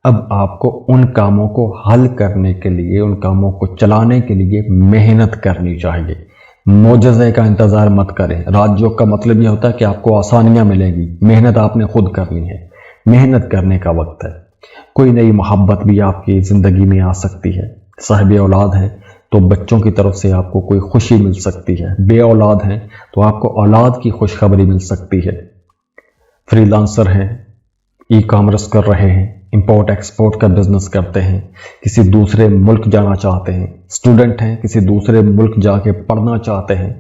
अब आपको उन कामों को हल करने के लिए, उन कामों को चलाने के लिए मेहनत करनी चाहिए। मोजज़े का इंतजार मत करें। राजयोग का मतलब यह होता है कि आपको आसानियां मिलेंगी, मेहनत आपने खुद करनी है। मेहनत करने का वक्त है। कोई नई मोहब्बत भी आपकी ज़िंदगी में आ सकती है। साहिब औलाद है तो बच्चों की तरफ से आपको कोई खुशी मिल सकती है। बे औलाद हैं तो आपको औलाद की खुशखबरी मिल सकती है। फ्रीलांसर हैं, ई कॉमर्स कर रहे हैं, इंपोर्ट एक्सपोर्ट का बिजनेस करते हैं, किसी दूसरे मुल्क जाना चाहते हैं, स्टूडेंट हैं, किसी दूसरे मुल्क जाके पढ़ना चाहते हैं,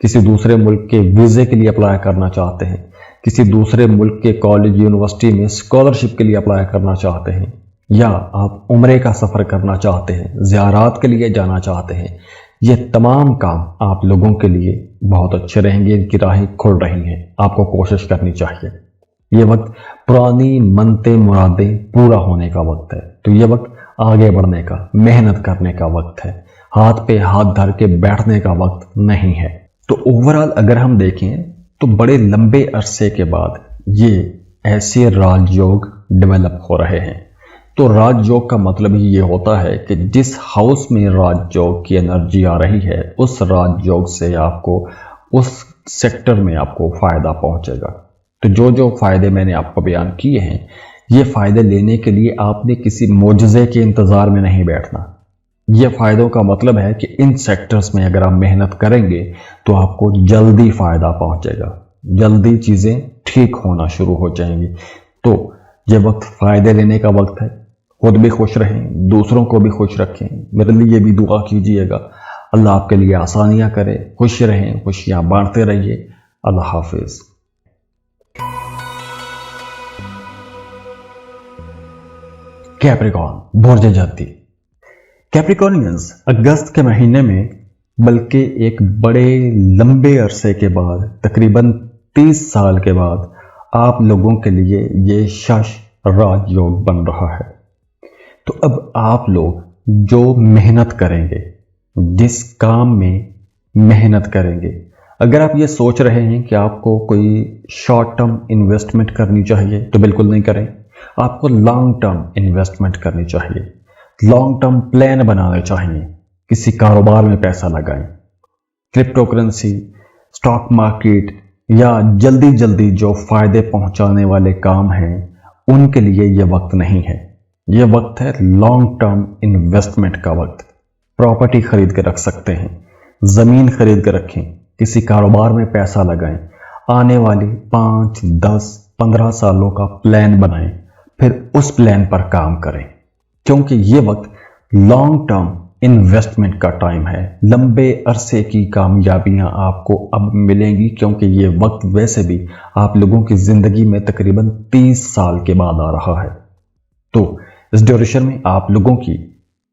किसी दूसरे मुल्क के वीज़े के लिए अप्लाई करना चाहते हैं, किसी दूसरे मुल्क के कॉलेज यूनिवर्सिटी में स्कॉलरशिप के लिए अप्लाई करना चाहते हैं, या आप उम्रे का सफ़र करना चाहते हैं, ज़ियारात के लिए जाना चाहते हैं। ये तमाम काम आप लोगों के लिए बहुत अच्छे रहेंगे। इनकी राहें खुल रही हैं, आपको कोशिश करनी चाहिए। ये वक्त पुरानी मनते मुरादें पूरा होने का वक्त है। तो ये वक्त आगे बढ़ने का, मेहनत करने का वक्त है। हाथ पे हाथ धर के बैठने का वक्त नहीं है। तो ओवरऑल अगर हम देखें तो बड़े लंबे अरसे के बाद ये ऐसे राजयोग डेवलप हो रहे हैं। तो राजयोग का मतलब ही ये होता है कि जिस हाउस में राजयोग की एनर्जी आ रही है, उस राजयोग से आपको उस सेक्टर में आपको फायदा पहुंचेगा। तो जो जो फायदे मैंने आपको बयान किए हैं, ये फायदे लेने के लिए आपने किसी मोजज़े के इंतजार में नहीं बैठना। ये फायदों का मतलब है कि इन सेक्टर्स में अगर आप मेहनत करेंगे तो आपको जल्दी फायदा पहुंचेगा, जल्दी चीजें ठीक होना शुरू हो जाएंगी। तो ये वक्त फायदे लेने का वक्त है। खुद भी खुश रहें, दूसरों को भी खुश रखें। मेरे लिए भी दुआ कीजिएगा, अल्लाह आपके लिए आसानियां करे। खुश रहें, खुशियां बांटते रहिए। अल्लाह हाफिज। कैप्रिकॉर्न, बुर्ज जद्दी। कैप्रिकॉर्नियंस अगस्त के महीने में, बल्कि एक बड़े लंबे अरसे के बाद, तकरीबन 30 साल के बाद आप लोगों के लिए ये शश राजयोग बन रहा है। तो अब आप लोग जो मेहनत करेंगे, जिस काम में मेहनत करेंगे, अगर आप ये सोच रहे हैं कि आपको कोई शॉर्ट टर्म इन्वेस्टमेंट करनी चाहिए तो बिल्कुल नहीं करें। आपको लॉन्ग टर्म इन्वेस्टमेंट करनी चाहिए, लॉन्ग टर्म प्लान बनाने चाहिए। किसी कारोबार में पैसा लगाएं, क्रिप्टो करेंसी, स्टॉक मार्केट या जल्दी जल्दी जो फायदे पहुंचाने वाले काम हैं उनके लिए यह वक्त नहीं है। यह वक्त है लॉन्ग टर्म इन्वेस्टमेंट का वक्त। प्रॉपर्टी खरीद के रख सकते हैं, जमीन खरीद के रखें, किसी कारोबार में पैसा लगाएं, आने वाले 5, 10, 15 सालों का प्लान बनाएं, फिर उस प्लान पर काम करें, क्योंकि ये वक्त लॉन्ग टर्म इन्वेस्टमेंट का टाइम है। लंबे अरसे की कामयाबियां आपको अब मिलेंगी, क्योंकि ये वक्त वैसे भी आप लोगों की जिंदगी में तकरीबन 30 साल के बाद आ रहा है। तो इस ड्यूरेशन में आप लोगों की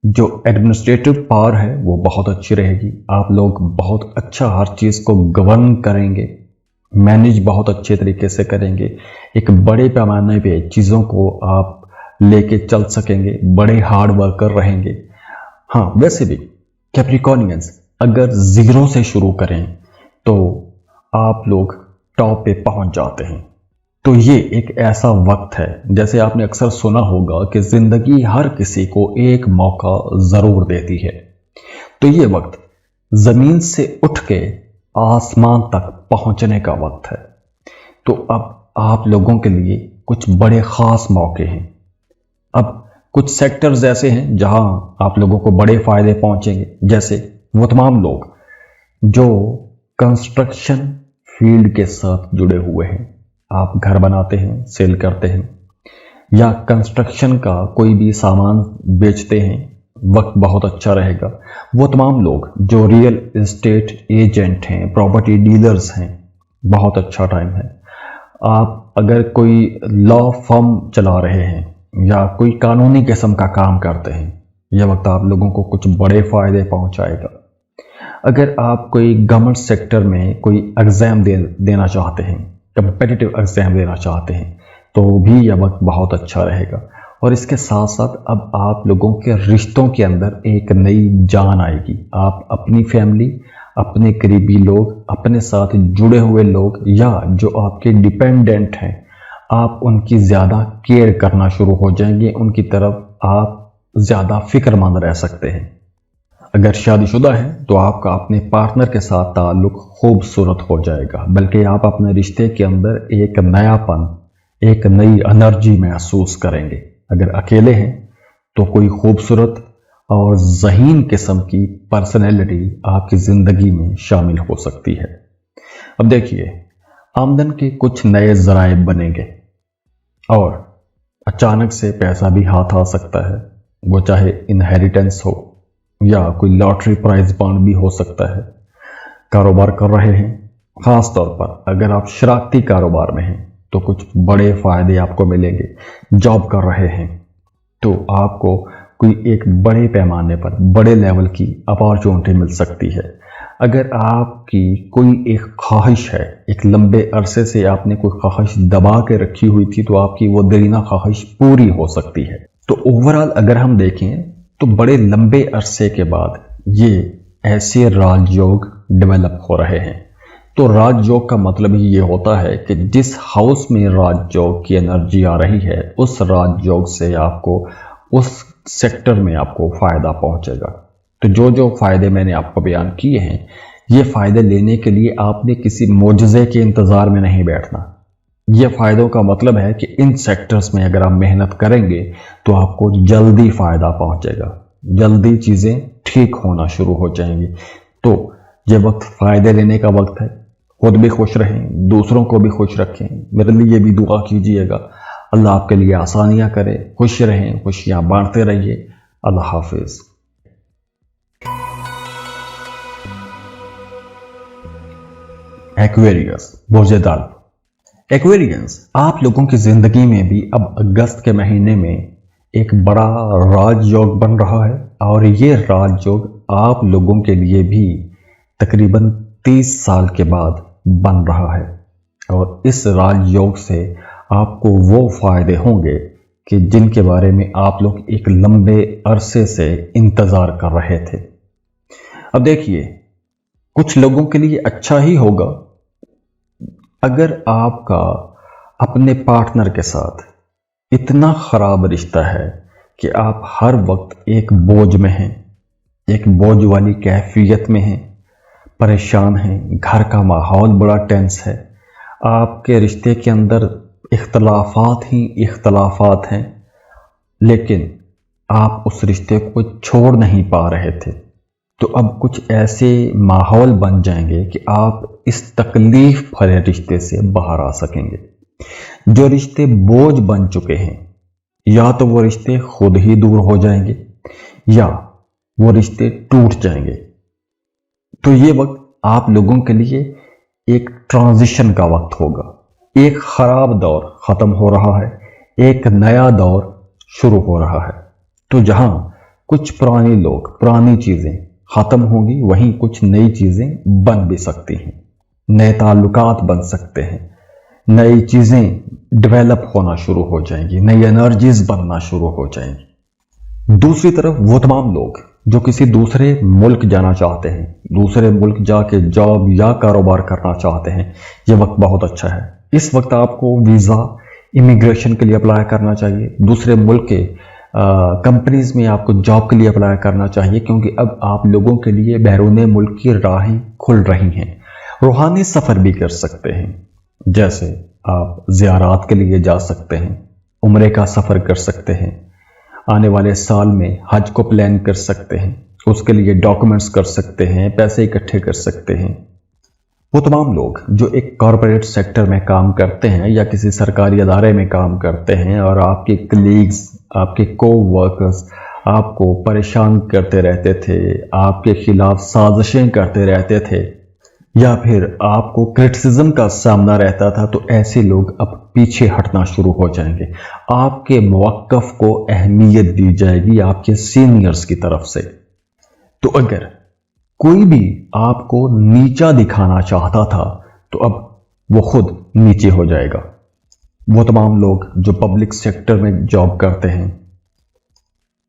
जो एडमिनिस्ट्रेटिव पावर है वो बहुत अच्छी रहेगी। आप लोग बहुत अच्छा हर चीज़ को गवर्न करेंगे, मैनेज बहुत अच्छे तरीके से करेंगे। एक बड़े पैमाने पे चीज़ों को आप लेके चल सकेंगे, बड़े हार्ड वर्कर रहेंगे। हाँ, वैसे भी कैप्रिकॉर्नियंस अगर जीरो से शुरू करें तो आप लोग टॉप पे पहुंच जाते हैं। तो ये एक ऐसा वक्त है, जैसे आपने अक्सर सुना होगा कि जिंदगी हर किसी को एक मौका जरूर देती है। तो ये वक्त जमीन से उठ के आसमान तक पहुंचने का वक्त है। तो अब आप लोगों के लिए कुछ बड़े खास मौके हैं। अब कुछ सेक्टर्स ऐसे हैं जहां आप लोगों को बड़े फायदे पहुंचेंगे, जैसे वो तमाम लोग जो कंस्ट्रक्शन फील्ड के साथ जुड़े हुए हैं। आप घर बनाते हैं, सेल करते हैं, या कंस्ट्रक्शन का कोई भी सामान बेचते हैं, वक्त बहुत अच्छा रहेगा। वो तमाम लोग जो रियल एस्टेट एजेंट हैं, प्रॉपर्टी डीलर्स हैं, बहुत अच्छा टाइम है। आप अगर कोई लॉ फर्म चला रहे हैं या कोई कानूनी किस्म का काम करते हैं, यह वक्त आप लोगों को कुछ बड़े फायदे पहुंचाएगा। अगर आप कोई गवर्नमेंट सेक्टर में कोई एग्जाम देना चाहते हैं, कम्पिटिटिव एग्जाम देना चाहते हैं, तो भी यह वक्त बहुत अच्छा रहेगा। और इसके साथ साथ अब आप लोगों के रिश्तों के अंदर एक नई जान आएगी। आप अपनी फैमिली, अपने करीबी लोग, अपने साथ जुड़े हुए लोग या जो आपके डिपेंडेंट हैं, आप उनकी ज़्यादा केयर करना शुरू हो जाएंगे, उनकी तरफ आप ज़्यादा फिक्रमंद रह सकते हैं। अगर शादीशुदा है तो आपका अपने पार्टनर के साथ ताल्लुक खूबसूरत हो जाएगा, बल्कि आप अपने रिश्ते के अंदर एक नयापन, एक नई एनर्जी महसूस करेंगे। अगर अकेले हैं तो कोई खूबसूरत और ज़हीन किस्म की पर्सनैलिटी आपकी ज़िंदगी में शामिल हो सकती है। अब देखिए, आमदन के कुछ नए ज़राए बनेंगे और अचानक से पैसा भी हाथ आ सकता है। वो चाहे इनहेरिटेंस हो या कोई लॉटरी प्राइज बॉन्ड भी हो सकता है। कारोबार कर रहे हैं, ख़ास तौर पर अगर आप शरारती कारोबार में हैं तो कुछ बड़े फ़ायदे आपको मिलेंगे। जॉब कर रहे हैं तो आपको कोई एक बड़े पैमाने पर, बड़े लेवल की अपॉर्चुनिटी मिल सकती है। अगर आपकी कोई एक ख्वाहिश है, एक लंबे अरसे से आपने कोई ख्वाहिश दबा के रखी हुई थी, तो आपकी वो देरीना ख्वाहिश पूरी हो सकती है। तो ओवरऑल अगर हम देखें तो बड़े लंबे अरसे के बाद ये ऐसे राजयोग डेवलप हो रहे हैं। तो राजयोग का मतलब ही ये होता है कि जिस हाउस में राजयोग की एनर्जी आ रही है, उस राजयोग से आपको उस सेक्टर में आपको फायदा पहुंचेगा। तो जो जो फायदे मैंने आपको बयान किए हैं, ये फायदे लेने के लिए आपने किसी मोजज़े के इंतजार में नहीं बैठना। ये फायदों का मतलब है कि इन सेक्टर्स में अगर आप मेहनत करेंगे तो आपको जल्दी फायदा पहुंचेगा, जल्दी चीजें ठीक होना शुरू हो जाएंगी। तो ये वक्त फायदे लेने का वक्त है। खुद भी खुश रहें, दूसरों को भी खुश रखें। मेरे लिए भी दुआ कीजिएगा, अल्लाह आपके लिए आसानियां करे। खुश रहें, खुशियां बांटते रहिए। अल्लाह हाफिज। एक्वेरियस, बुर्ज-ए-दाल। एक्वेरियंस, आप लोगों की जिंदगी में भी अब अगस्त के महीने में एक बड़ा राजयोग बन रहा है, और ये राजयोग आप लोगों के लिए भी तकरीबन 30 साल के बाद बन रहा है। और इस राजयोग से आपको वो फायदे होंगे कि जिनके बारे में आप लोग एक लंबे अरसे से इंतजार कर रहे थे। अब देखिए, कुछ लोगों के लिए अच्छा ही होगा अगर आपका अपने पार्टनर के साथ इतना खराब रिश्ता है कि आप हर वक्त एक बोझ में हैं, एक बोझ वाली कैफियत में हैं, परेशान हैं, घर का माहौल बड़ा टेंस है, आपके रिश्ते के अंदर इख्तलाफात ही इख्तलाफात हैं, लेकिन आप उस रिश्ते को छोड़ नहीं पा रहे थे। तो अब कुछ ऐसे माहौल बन जाएंगे कि आप इस तकलीफ भरे रिश्ते से बाहर आ सकेंगे। जो रिश्ते बोझ बन चुके हैं, या तो वो रिश्ते खुद ही दूर हो जाएंगे या वो रिश्ते टूट जाएंगे। तो ये वक्त आप लोगों के लिए एक ट्रांजिशन का वक्त होगा। एक खराब दौर खत्म हो रहा है, एक नया दौर शुरू हो रहा है। तो जहां कुछ पुराने लोग, पुरानी चीजें खत्म होंगी, वहीं कुछ नई चीजें बन भी सकती हैं, नए ताल्लुकात बन सकते हैं, नई चीजें डेवलप होना शुरू हो जाएंगी, नई एनर्जीज बनना शुरू हो जाएंगी। दूसरी तरफ वो तमाम लोग जो किसी दूसरे मुल्क जाना चाहते हैं, दूसरे मुल्क जाके जॉब या कारोबार करना चाहते हैं, ये वक्त बहुत अच्छा है। इस वक्त आपको वीज़ा, इमिग्रेशन के लिए अप्लाई करना चाहिए। दूसरे मुल्क के कंपनीज में आपको जॉब के लिए अप्लाई करना चाहिए, क्योंकि अब आप लोगों के लिए बैरून मुल्क की राहें खुल रही हैं। रूहानी सफ़र भी कर सकते हैं, जैसे आप ज़ियारात के लिए जा सकते हैं, उम्रे का सफ़र कर सकते हैं, आने वाले साल में हज को प्लान कर सकते हैं, उसके लिए डॉक्यूमेंट्स कर सकते हैं, पैसे इकट्ठे कर सकते हैं। वो तमाम लोग जो एक कॉरपोरेट सेक्टर में काम करते हैं या किसी सरकारी अदारे में काम करते हैं और आपके कलीग्स, आपके को-वर्कर्स आपको परेशान करते रहते थे, आपके खिलाफ साजिशें करते रहते थे, या फिर आपको क्रिटिसिज्म का सामना रहता था, तो ऐसे लोग अब पीछे हटना शुरू हो जाएंगे। आपके मौक़िफ़ को अहमियत दी जाएगी आपके सीनियर्स की तरफ से। तो अगर कोई भी आपको नीचा दिखाना चाहता था, तो अब वो खुद नीचे हो जाएगा। वो तमाम लोग जो पब्लिक सेक्टर में जॉब करते हैं,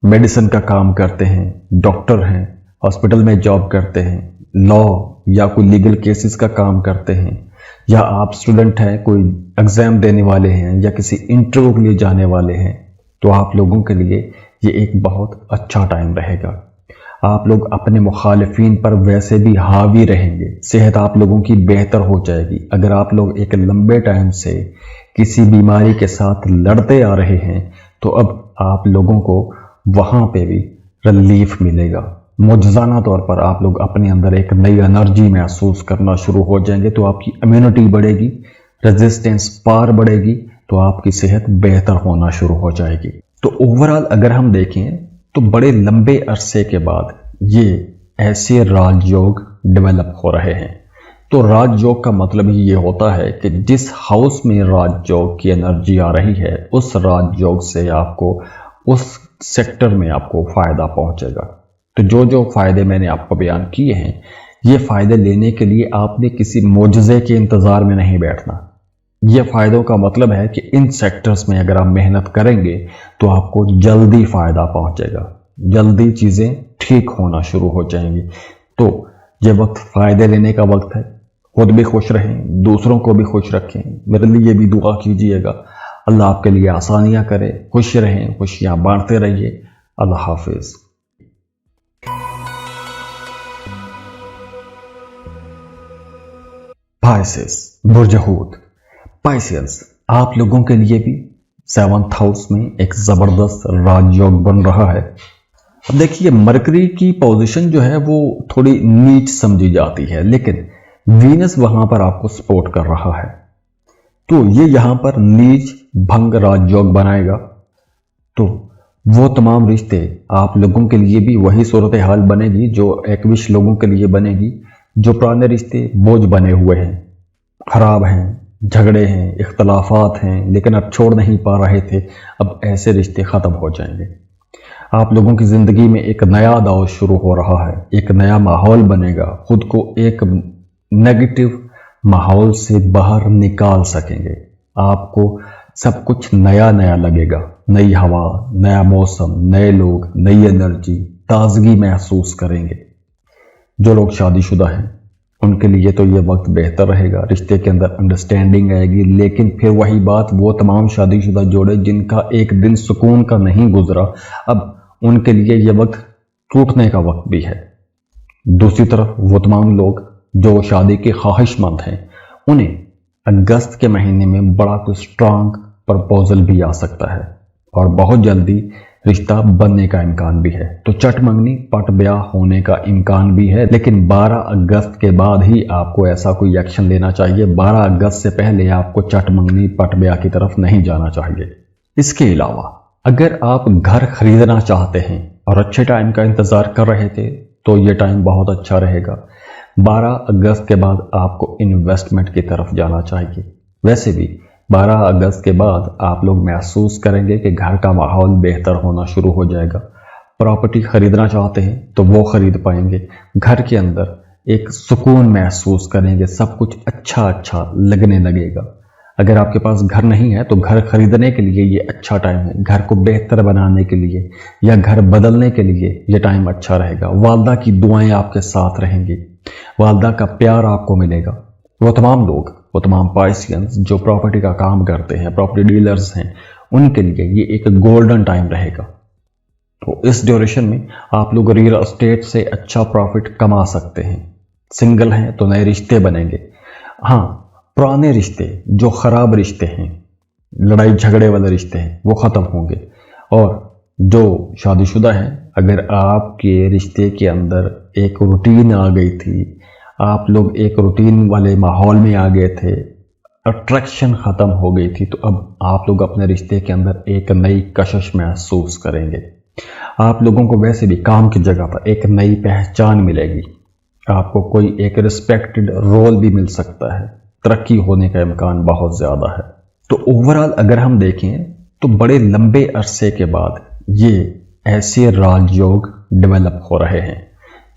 मेडिसिन का काम करते हैं, डॉक्टर हैं, हॉस्पिटल में जॉब करते हैं, लॉ या कोई लीगल केसेस का काम करते हैं, या आप स्टूडेंट हैं, कोई एग्ज़ाम देने वाले हैं या किसी इंटरव्यू के लिए जाने वाले हैं, तो आप लोगों के लिए ये एक बहुत अच्छा टाइम रहेगा। आप लोग अपने मुखालिफिन पर वैसे भी हावी रहेंगे, सेहत आप लोगों की बेहतर हो जाएगी। अगर आप लोग एक लंबे टाइम से किसी बीमारी के साथ लड़ते आ रहे हैं, तो अब आप लोगों को वहाँ पे भी रिलीफ मिलेगा। मुजज़ाना तौर पर आप लोग अपने अंदर एक नई एनर्जी महसूस करना शुरू हो जाएंगे, तो आपकी इम्यूनिटी बढ़ेगी, रेजिस्टेंस पावर बढ़ेगी, तो आपकी सेहत बेहतर होना शुरू हो जाएगी। तो ओवरऑल अगर हम देखें तो बड़े लंबे अरसे के बाद ये ऐसे राजयोग डेवलप हो रहे हैं। तो राजयोग का मतलब ही ये होता है कि जिस हाउस में राजयोग की एनर्जी आ रही है, उस राजयोग से आपको उस सेक्टर में आपको फ़ायदा पहुंचेगा। तो जो जो फ़ायदे मैंने आपको बयान किए हैं, ये फ़ायदे लेने के लिए आपने किसी मोजज़े के इंतज़ार में नहीं बैठना। ये फ़ायदों का मतलब है कि इन सेक्टर्स में अगर आप मेहनत करेंगे तो आपको जल्दी फ़ायदा पहुंचेगा, जल्दी चीज़ें ठीक होना शुरू हो जाएंगी। तो ये वक्त फ़ायदे लेने का वक्त है। खुद भी खुश रहें, दूसरों को भी खुश रखें। मेरे लिए भी दुआ कीजिएगा, अल्लाह आपके लिए आसानियाँ करे, खुश रहें, खुशियाँ बांटते रहिए। अल्लाह हाफिज़। पाइसेस, बुर्ज हूत, पाइसियंस, आप लोगों के लिए भी 7th हाउस में एक ज़बरदस्त राजयोग बन रहा है। अब देखिए, मरकरी की पोजीशन जो है वो थोड़ी नीच समझी जाती है, लेकिन वीनस वहां पर आपको सपोर्ट कर रहा है, तो ये यहां पर नीच भंग राजयोग बनाएगा। तो वो तमाम रिश्ते आप लोगों के लिए भी वही सूरत हाल बनेगी जो एक्विश लोगों के लिए बनेगी। जो पुराने रिश्ते बोझ बने हुए हैं, खराब हैं, झगड़े हैं, इख्तलाफात हैं, लेकिन अब छोड़ नहीं पा रहे थे, अब ऐसे रिश्ते ख़त्म हो जाएंगे। आप लोगों की ज़िंदगी में एक नया दौर शुरू हो रहा है, एक नया माहौल बनेगा। खुद को एक नेगेटिव माहौल से बाहर निकाल सकेंगे। आपको सब कुछ नया नया लगेगा, नई हवा, नया मौसम, नए लोग, नई एनर्जी, ताजगी महसूस करेंगे। जो लोग शादीशुदा हैं उनके लिए तो ये वक्त बेहतर रहेगा, रिश्ते के अंदर अंडरस्टैंडिंग आएगी। लेकिन फिर वही बात, वो तमाम शादीशुदा जोड़े जिनका एक दिन सुकून का नहीं गुजरा, अब उनके लिए ये वक्त टूटने का वक्त भी है। दूसरी तरफ वो तमाम लोग जो शादी के ख्वाहिशमंद हैं, उन्हें अगस्त के महीने में बड़ा कोई स्ट्रांग प्रपोजल भी आ सकता है और बहुत जल्दी रिश्ता बनने का इम्कान भी है। तो चट मंगनी पट ब्याह होने का इम्कान भी है, लेकिन 12 अगस्त के बाद ही आपको ऐसा कोई एक्शन लेना चाहिए। 12 अगस्त से पहले आपको चट मंगनी पट ब्याह की तरफ नहीं जाना चाहिए। इसके अलावा अगर आप घर खरीदना चाहते हैं और अच्छे टाइम का इंतजार कर रहे थे तो ये टाइम बहुत अच्छा रहेगा। 12 अगस्त के बाद आपको इन्वेस्टमेंट की तरफ जाना चाहिए। वैसे भी 12 अगस्त के बाद आप लोग महसूस करेंगे कि घर का माहौल बेहतर होना शुरू हो जाएगा। प्रॉपर्टी खरीदना चाहते हैं तो वो खरीद पाएंगे। घर के अंदर एक सुकून महसूस करेंगे, सब कुछ अच्छा अच्छा लगने लगेगा। अगर आपके पास घर नहीं है तो घर खरीदने के लिए ये अच्छा टाइम है। घर को बेहतर बनाने के लिए या घर बदलने के लिए ये टाइम अच्छा रहेगा। वालदा की दुआएं आपके साथ रहेंगी, वालदा का प्यार आपको मिलेगा। वो तमाम लोग, वो तमाम पाइसियंस जो प्रॉपर्टी का काम करते हैं, प्रॉपर्टी डीलर्स हैं, उनके लिए ये एक गोल्डन टाइम रहेगा। तो इस ड्यूरेशन में आप लोग रियल एस्टेट से अच्छा प्रॉफिट कमा सकते हैं। सिंगल हैं तो नए रिश्ते बनेंगे। हाँ, पुराने रिश्ते जो खराब रिश्ते हैं, लड़ाई झगड़े वाले रिश्ते हैं, वो ख़त्म होंगे। और जो शादीशुदा हैं, अगर आपके रिश्ते के अंदर एक रूटीन आ गई थी, आप लोग एक रूटीन वाले माहौल में आ गए थे, अट्रैक्शन ख़त्म हो गई थी, तो अब आप लोग अपने रिश्ते के अंदर एक नई कशिश महसूस करेंगे। आप लोगों को वैसे भी काम की जगह पर एक नई पहचान मिलेगी। आपको कोई एक रिस्पेक्टेड रोल भी मिल सकता है। तरक्की होने का इम्कान बहुत ज़्यादा है। तो ओवरऑल अगर हम देखें तो बड़े लंबे अरसे के बाद ये ऐसे राजयोग डेवलप हो रहे हैं।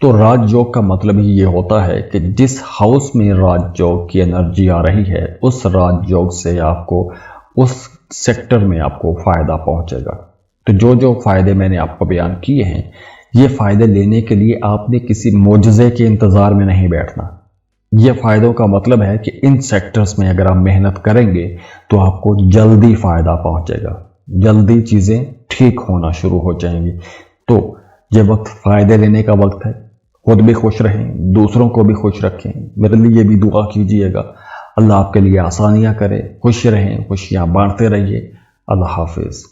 तो राजयोग का मतलब ही ये होता है कि जिस हाउस में राजयोग की एनर्जी आ रही है, उस राजयोग से आपको उस सेक्टर में आपको फ़ायदा पहुंचेगा। तो जो जो फ़ायदे मैंने आपको बयान किए हैं, ये फ़ायदे लेने के लिए आपने किसी मोजज़े के इंतज़ार में नहीं बैठना। ये फ़ायदों का मतलब है कि इन सेक्टर्स में अगर आप मेहनत करेंगे तो आपको जल्दी फ़ायदा पहुंचेगा, जल्दी चीज़ें ठीक होना शुरू हो जाएंगी। तो ये वक्त फ़ायदे लेने का वक्त है। खुद भी खुश रहें, दूसरों को भी खुश रखें। मेरे लिए भी दुआ कीजिएगा, अल्लाह आपके लिए आसानियाँ करे। खुश रहें, खुशियाँ बांटते रहिए। अल्लाह हाफिज़।